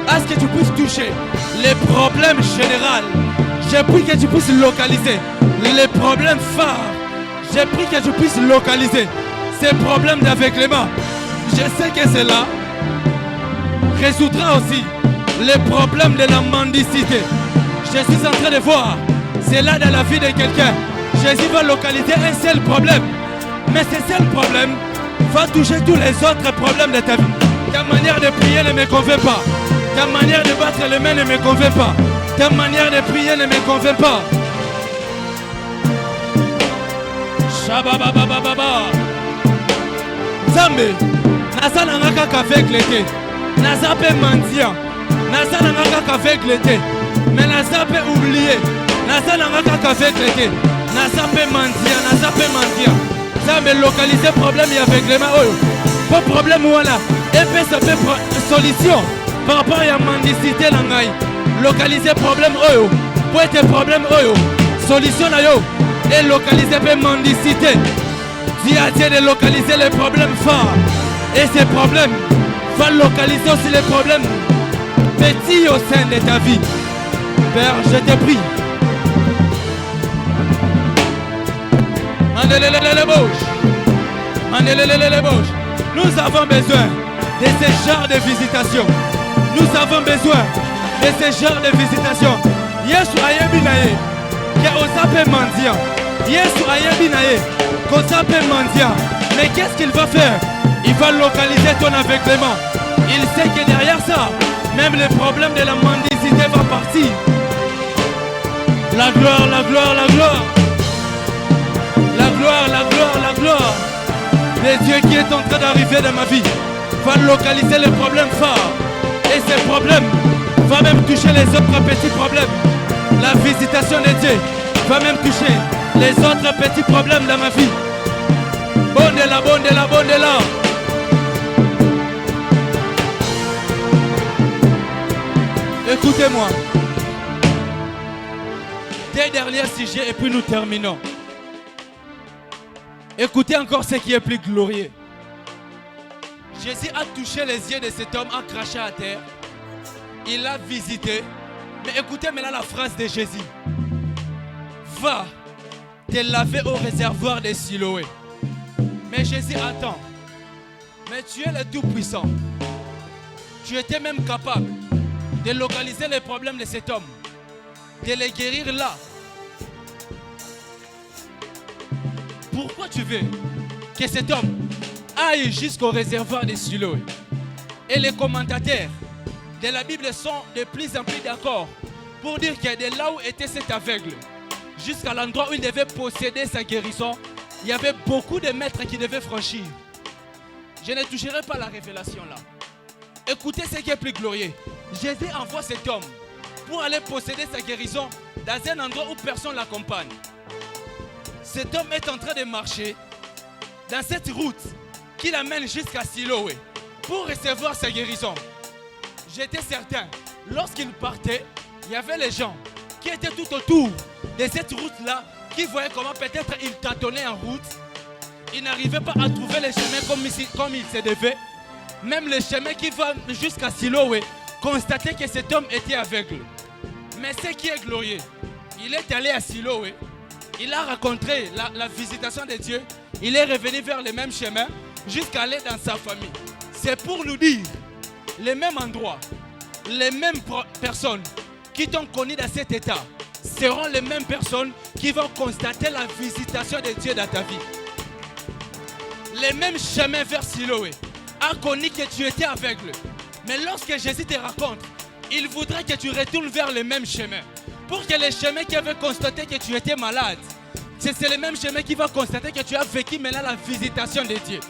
à ce que tu puisses toucher les problèmes généraux. Je prie que tu puisses localiser les problèmes phares. Je prie que tu puisses localiser ces problèmes d'aveuglement. Je sais que cela résoudra aussi les problèmes de la mendicité. Je suis en train de voir cela dans la vie de quelqu'un. Jésus va localiser un seul problème. Mais ce seul problème va toucher tous les autres problèmes de ta vie. Ta manière de prier ne me convainc pas. Ta manière de battre les mains ne me convainc pas. Ta manière de prier ne me convainc pas. Shabababababa. Zambe, naza nanga kaka aveugle te. Naza pe mendiant. Naza nanga kaka aveugle te. Mais naza pe oublié. Naza nanga kaka aveugle te. Naza pe mendiant, naza pe mendiant. Zambe localiser problème et aveuglement oyo. Pas problème voilà. Et puis ça peut solution par rapport à la mendicité na ngai. Localiser problème oyo. Pour être problème oyo. Solution na yo. Et localiser pe mendicité. Dis à Dieu de localiser les problèmes forts. Et ces problèmes va localiser aussi les problèmes petits au sein de ta vie. Père, je te prie. Nous avons besoin de ce genre de visitation. Nous avons besoin de ce genre de visitation. Yesu ayebi naye que osape mendiant. Yesu ayebi naye que osape mendiant. Mais qu'est-ce qu'il va faire? Il va localiser ton aveuglement. Il sait que derrière ça, même le problème de la mendicité va partir. La gloire, la gloire, la gloire. La gloire, la gloire, la gloire. Le Dieu qui est en train d'arriver dans ma vie va localiser les problèmes forts. Et ces problèmes vont même toucher les autres petits problèmes. La visitation de Dieu va même toucher les autres petits problèmes dans ma vie. Bondela, bondela, bondela. Écoutez-moi. Deux derniers sujets et puis nous terminons. Écoutez encore ce qui est plus glorieux. Jésus a touché les yeux de cet homme, a craché à terre. Il l'a visité. Mais écoutez maintenant la phrase de Jésus. Va te laver au réservoir de Siloé. Mais Jésus attend. Mais tu es le Tout-Puissant. Tu étais même capable de localiser les problèmes de cet homme. De les guérir là. Pourquoi tu veux que cet homme aille jusqu'au réservoir de Siloé? Et les commentateurs de la Bible sont de plus en plus d'accord pour dire que de là où était cet aveugle jusqu'à l'endroit où il devait posséder sa guérison, il y avait beaucoup de mètres qui devaient franchir. Je ne toucherai pas la révélation là. Écoutez ce qui est plus glorieux. Jésus envoie cet homme pour aller posséder sa guérison dans un endroit où personne ne l'accompagne. Cet homme est en train de marcher dans cette route qui l'amène jusqu'à Siloé pour recevoir sa guérison. J'étais certain, lorsqu'il partait, il y avait les gens qui étaient tout autour de cette route-là, qui voyaient comment peut-être il tâtonnait en route. Il n'arrivait pas à trouver les chemins comme il se devait. Même le chemin qui va jusqu'à Siloé constatait que cet homme était aveugle. Mais ce qui est glorieux, il est allé à Siloé. Il a rencontré la visitation de Dieu. Il est revenu vers le même chemin jusqu'à aller dans sa famille. C'est pour nous dire, les mêmes endroits, les mêmes personnes qui t'ont connu dans cet état seront les mêmes personnes qui vont constater la visitation de Dieu dans ta vie. Les mêmes chemins vers Siloé a connu que tu étais aveugle. Mais lorsque Jésus te rencontre, il voudrait que tu retournes vers le même chemin. Pour que les chemins qui avaient constaté que tu étais malade, c'est le même chemin qui va constater que tu as vécu maintenant la visitation de Dieu.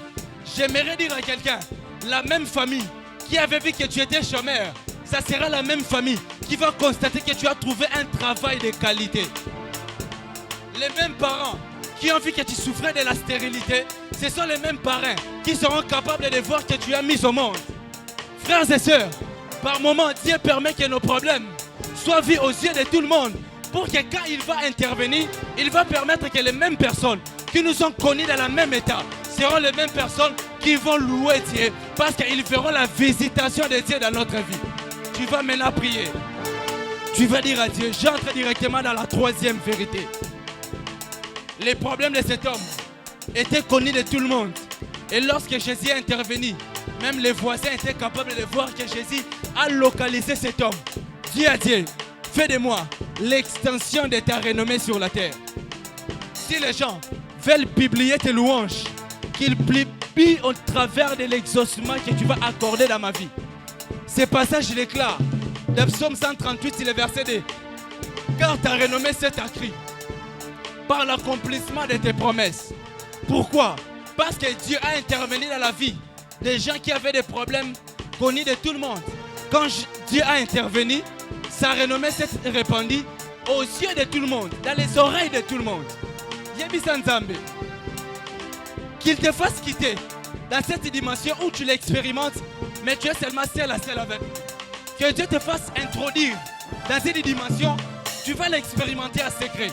J'aimerais dire à quelqu'un, la même famille qui avait vu que tu étais chômeur, ça sera la même famille qui va constater que tu as trouvé un travail de qualité. Les mêmes parents qui ont vu que tu souffrais de la stérilité, ce sont les mêmes parents qui seront capables de voir que tu as mis au monde. Frères et sœurs, par moments, Dieu permet que nos problèmes soient vus aux yeux de tout le monde, pour que quand il va intervenir, il va permettre que les mêmes personnes qui nous ont connus dans le même état seront les mêmes personnes qui vont louer Dieu, parce qu'ils verront la visitation de Dieu dans notre vie. Tu vas maintenant prier. Tu vas dire à Dieu, j'entre directement dans la troisième vérité. Les problèmes de cet homme étaient connus de tout le monde. Et lorsque Jésus est intervenu, même les voisins étaient capables de voir que Jésus a localisé cet homme. Dis à Dieu, fais de moi l'extension de ta renommée sur la terre. Si les gens veulent publier tes louanges, qu'ils publient au travers de l'exaucement que tu vas accorder dans ma vie. Ce passage déclare, dans Psaume 138, c'est le verset 2. Car ta renommée s'est accrue. par l'accomplissement de tes promesses. Pourquoi? Parce que Dieu a intervenu dans la vie des gens qui avaient des problèmes connus de tout le monde. Quand Dieu a intervenu, sa renommée s'est répandue aux yeux de tout le monde, dans les oreilles de tout le monde. Qu'il te fasse quitter dans cette dimension où tu l'expérimentes, mais tu es seulement seul à seul avec lui. Que Dieu te fasse introduire dans cette dimension, tu vas l'expérimenter en secret.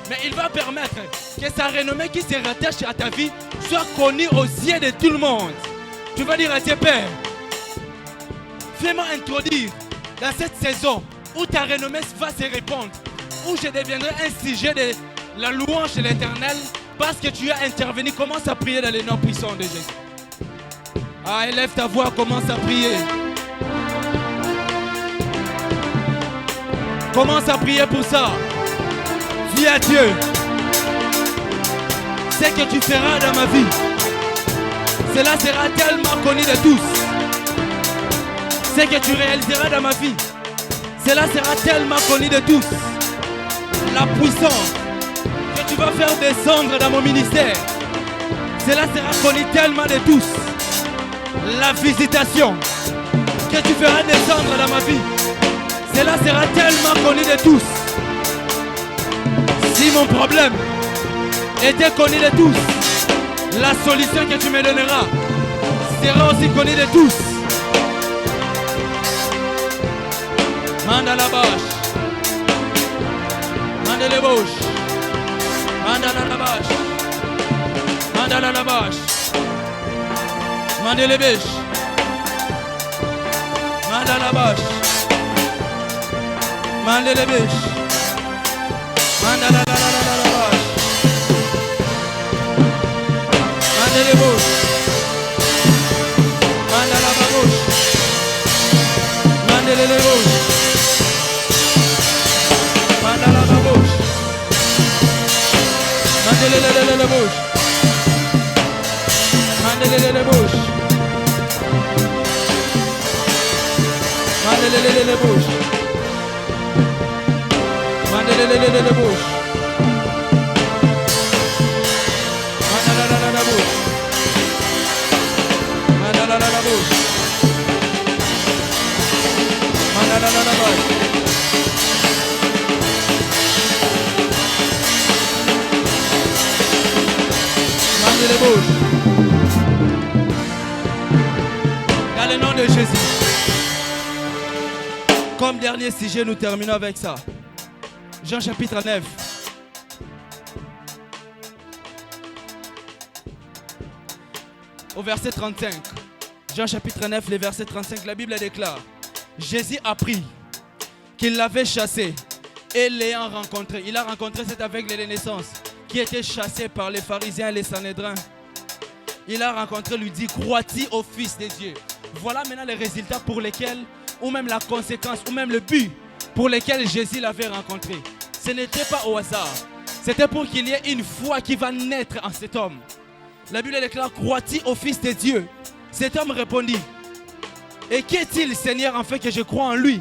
Mais il va permettre que sa renommée qui se rattache à ta vie soit connue aux yeux de tout le monde. Tu vas dire à Dieu, Père, fais-moi introduire dans cette saison où ta renommée va se répandre, où je deviendrai un sujet de la louange de l'Éternel parce que tu as intervenu. Commence à prier dans les noms puissants de Jésus. Ah, élève ta voix, commence à prier. Commence à prier pour ça. Dis à Dieu, ce que tu feras dans ma vie, cela sera tellement connu de tous. Ce que tu réaliseras dans ma vie, cela sera tellement connu de tous. La puissance que tu vas faire descendre dans mon ministère, cela sera connu tellement de tous. La visitation que tu feras descendre dans ma vie, cela sera tellement connu de tous. Si mon problème était connu de tous, la solution que tu me donneras sera aussi connue de tous. Manda la bâche, manda les bouches, manda la bâche, manda la bâche, manda les bêches, manda la bâche, manda les bêches, manda la bâche, manda les bouches, manda la bouche, manda les bouches. Manda la bouche. Mandele la bouche. Mandele la bouche. Mandele la bouche. Mandele la bouche. Mandala la bouche. Mandala la bouche. Mandala la bouche. Les bouches. Dans le nom de Jésus. Comme dernier sujet, nous terminons avec ça. Jean chapitre 9. Au verset 35. Jean chapitre 9, le verset 35, la Bible déclare: Jésus apprit qu'il l'avait chassé et l'ayant rencontré. Il a rencontré cet aveugle de naissance qui était chassé par les pharisiens et les Sanhédrins. Il a rencontré, lui dit: crois-tu au Fils de Dieu? Voilà maintenant les résultats pour lesquels, ou même la conséquence, ou même le but pour lequel Jésus l'avait rencontré. Ce n'était pas au hasard. C'était pour qu'il y ait une foi qui va naître en cet homme. La Bible déclare: crois-tu au Fils de Dieu? Cet homme répondit: et qu'est-il, Seigneur, en fait que je crois en lui?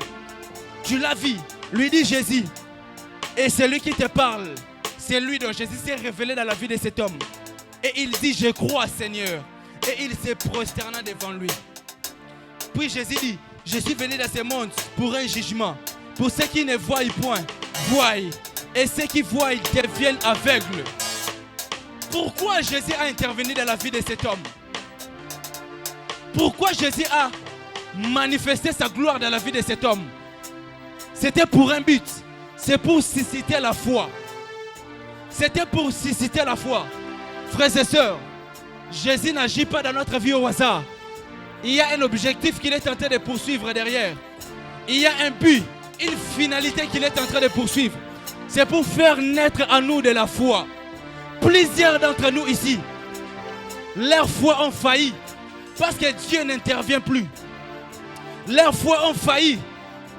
Tu l'as vu, lui dit Jésus. Et c'est lui qui te parle. C'est lui dont Jésus s'est révélé dans la vie de cet homme. Et il dit: je crois, Seigneur. Et il s'est prosterné devant lui. Puis Jésus dit: je suis venu dans ce monde pour un jugement. Pour ceux qui ne voient point, voient. Et ceux qui voient, ils deviennent aveugles. Pourquoi Jésus a intervenu dans la vie de cet homme? Pourquoi Jésus a manifesté sa gloire dans la vie de cet homme? C'était pour un but. C'est pour susciter la foi. C'était pour susciter la foi. Frères et sœurs, Jésus n'agit pas dans notre vie au hasard. Il y a un objectif qu'il est en train de poursuivre derrière. Il y a un but, une finalité qu'il est en train de poursuivre. C'est pour faire naître en nous de la foi. Plusieurs d'entre nous ici, leur foi ont failli parce que Dieu n'intervient plus. Leur foi ont failli.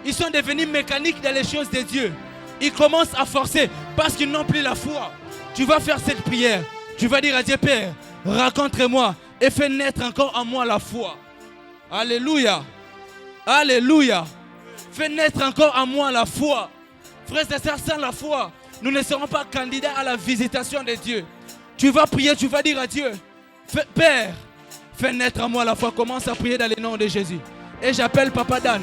Ils sont devenus mécaniques dans les choses de Dieu. Ils commencent à forcer parce qu'ils n'ont plus la foi. Tu vas faire cette prière. Tu vas dire à Dieu: Père, rencontre-moi et fais naître encore en moi la foi. Alléluia. Alléluia. Fais naître encore en moi la foi. Frères et sœurs, sans la foi, nous ne serons pas candidats à la visitation de Dieu. Tu vas prier, tu vas dire à Dieu, Père, fais naître en moi la foi. Commence à prier dans le nom de Jésus. Et j'appelle Papa Dan.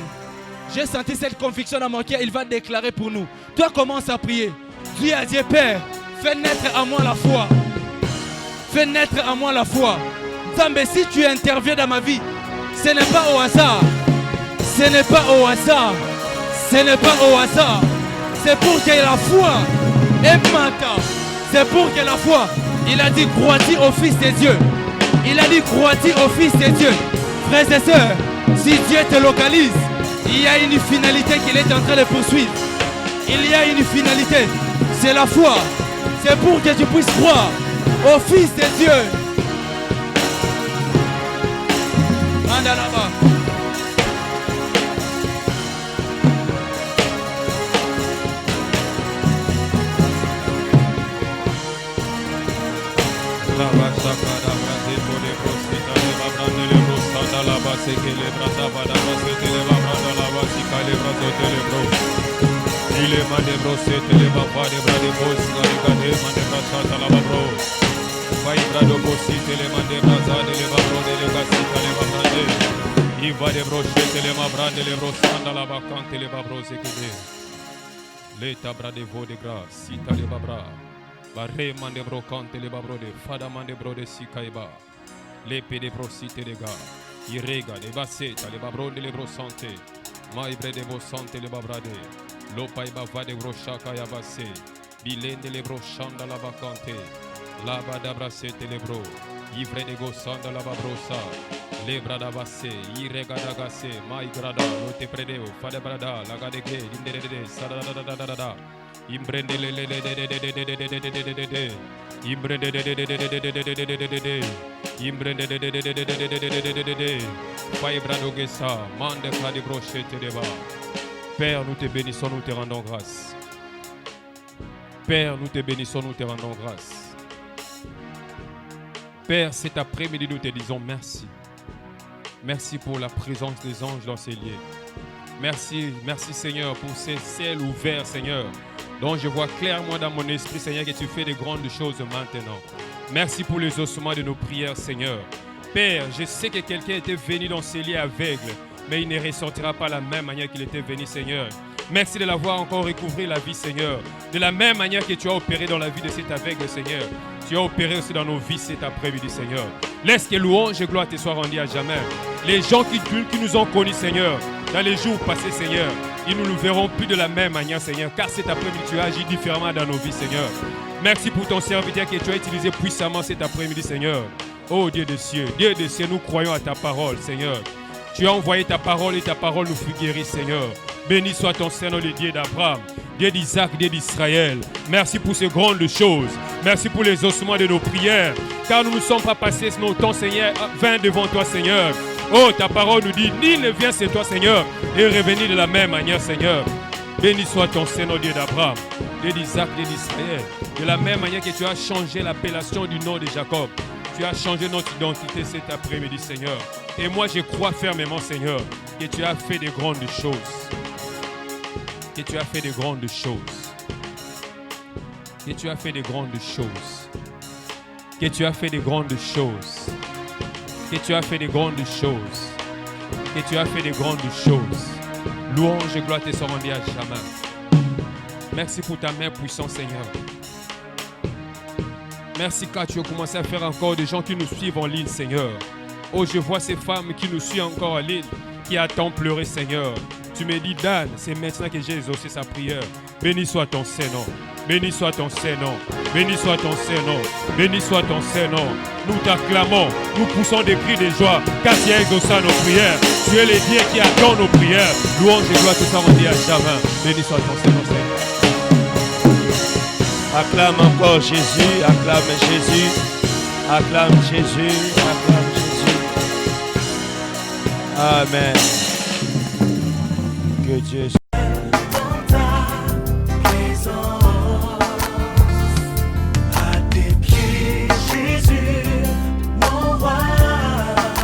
J'ai senti cette conviction dans mon cœur, il va déclarer pour nous. Toi, commence à prier. Dis à Dieu, Père, fais naître en moi la foi. Fais naître en moi la foi. Zambé, si tu interviens dans ma vie, ce n'est pas au hasard. Ce n'est pas au hasard. Ce n'est pas au hasard. C'est pour que la foi est maintenant. C'est pour que la foi. Il a dit crois-tu au Fils de Dieu. Il a dit crois-tu au Fils de Dieu. Frères et sœurs, si Dieu te localise, il y a une finalité qu'il est en train de poursuivre. Il y a une finalité. C'est la foi. C'est pour que tu puisses croire au Fils de Dieu. Manda là-bas. Barre mande bro kante le babrode, fada mande brode si kaiba. Le pede bro site de ga. Irega de baseta le babrode le bro sante. Ma ibre de bro sante le babrade. Lo paiba va de bro shaka ya basse. Bilende le bro shanda la bakante. La bada brasete le bro. Ivre de go sanda la babrosa. Le brada basse, irega da gasse, ma igrada, lo te predeo, fada brada, la gade ge, indere de sada da da. Imbrende le Imbrende Imbrende Faibradogesa, mande kladi brochete deba. Père, nous te bénissons, nous te rendons grâce. Père, nous te bénissons, nous te rendons grâce. Père, cet après-midi, nous te disons merci. Merci pour la présence des anges dans ces lieux. Merci, merci Seigneur pour ces ciels ouverts, Seigneur. Donc je vois clairement dans mon esprit, Seigneur, que tu fais de grandes choses maintenant. Merci pour les ossements de nos prières, Seigneur. Père, je sais que quelqu'un était venu dans ces lieux aveugles, mais il ne ressortira pas de la même manière qu'il était venu, Seigneur. Merci de l'avoir encore recouvré la vie, Seigneur. De la même manière que tu as opéré dans la vie de cet aveugle, Seigneur. Tu as opéré aussi dans nos vies cet après-midi, Seigneur. Laisse que louange et gloire te soient rendues à jamais. Les gens qui nous ont connus, Seigneur, dans les jours passés, Seigneur, ils ne nous verront plus de la même manière, Seigneur, car cet après-midi, tu as agi différemment dans nos vies, Seigneur. Merci pour ton serviteur que tu as utilisé puissamment cet après-midi, Seigneur. Oh Dieu des cieux, nous croyons à ta parole, Seigneur. Tu as envoyé ta parole et ta parole nous fut guérie, Seigneur. Béni soit ton Seigneur, le Dieu d'Abraham, Dieu d'Isaac, Dieu d'Israël. Merci pour ces grandes choses. Merci pour les ossements de nos prières. Car nous ne sommes pas passés nos temps, Seigneur, vains devant toi, Seigneur. Oh, ta parole nous dit, nul ne vient chez toi, Seigneur, et revenir de la même manière, Seigneur. Béni soit ton Seigneur, Dieu d'Abraham, Dieu d'Isaac, Dieu d'Israël. De la même manière que tu as changé l'appellation du nom de Jacob. Tu as changé notre identité cet après-midi, Seigneur. Et moi, je crois fermement, Seigneur, que tu as fait de grandes choses. Que tu as fait de grandes choses. Que tu as fait de grandes choses. Que tu as fait de grandes choses. Que tu as fait de grandes choses. Que tu as fait de grandes choses. Louange et gloire te sont rendues à jamais. Merci pour ta main puissante, Seigneur. Merci car tu as commencé à faire encore des gens qui nous suivent en ligne, Seigneur. Oh, je vois ces femmes qui nous suivent encore en ligne, qui attendent pleurer, Seigneur. Tu me dis, Dan, c'est maintenant que j'ai exaucé sa prière. Béni soit ton Saint-Nom. Béni soit ton Saint-Nom. Béni soit ton Saint-Nom. Béni soit ton Saint-Nom. Nous t'acclamons. Nous poussons des cris de joie car tu as exaucé nos prières. Tu es le Dieu qui attend nos prières. Louange et gloire te soient rendues à jamais. Béni soit ton Saint-Nom, Seigneur. Acclame encore Jésus, acclame Jésus, acclame Jésus, acclame Jésus. Amen. Que Dieu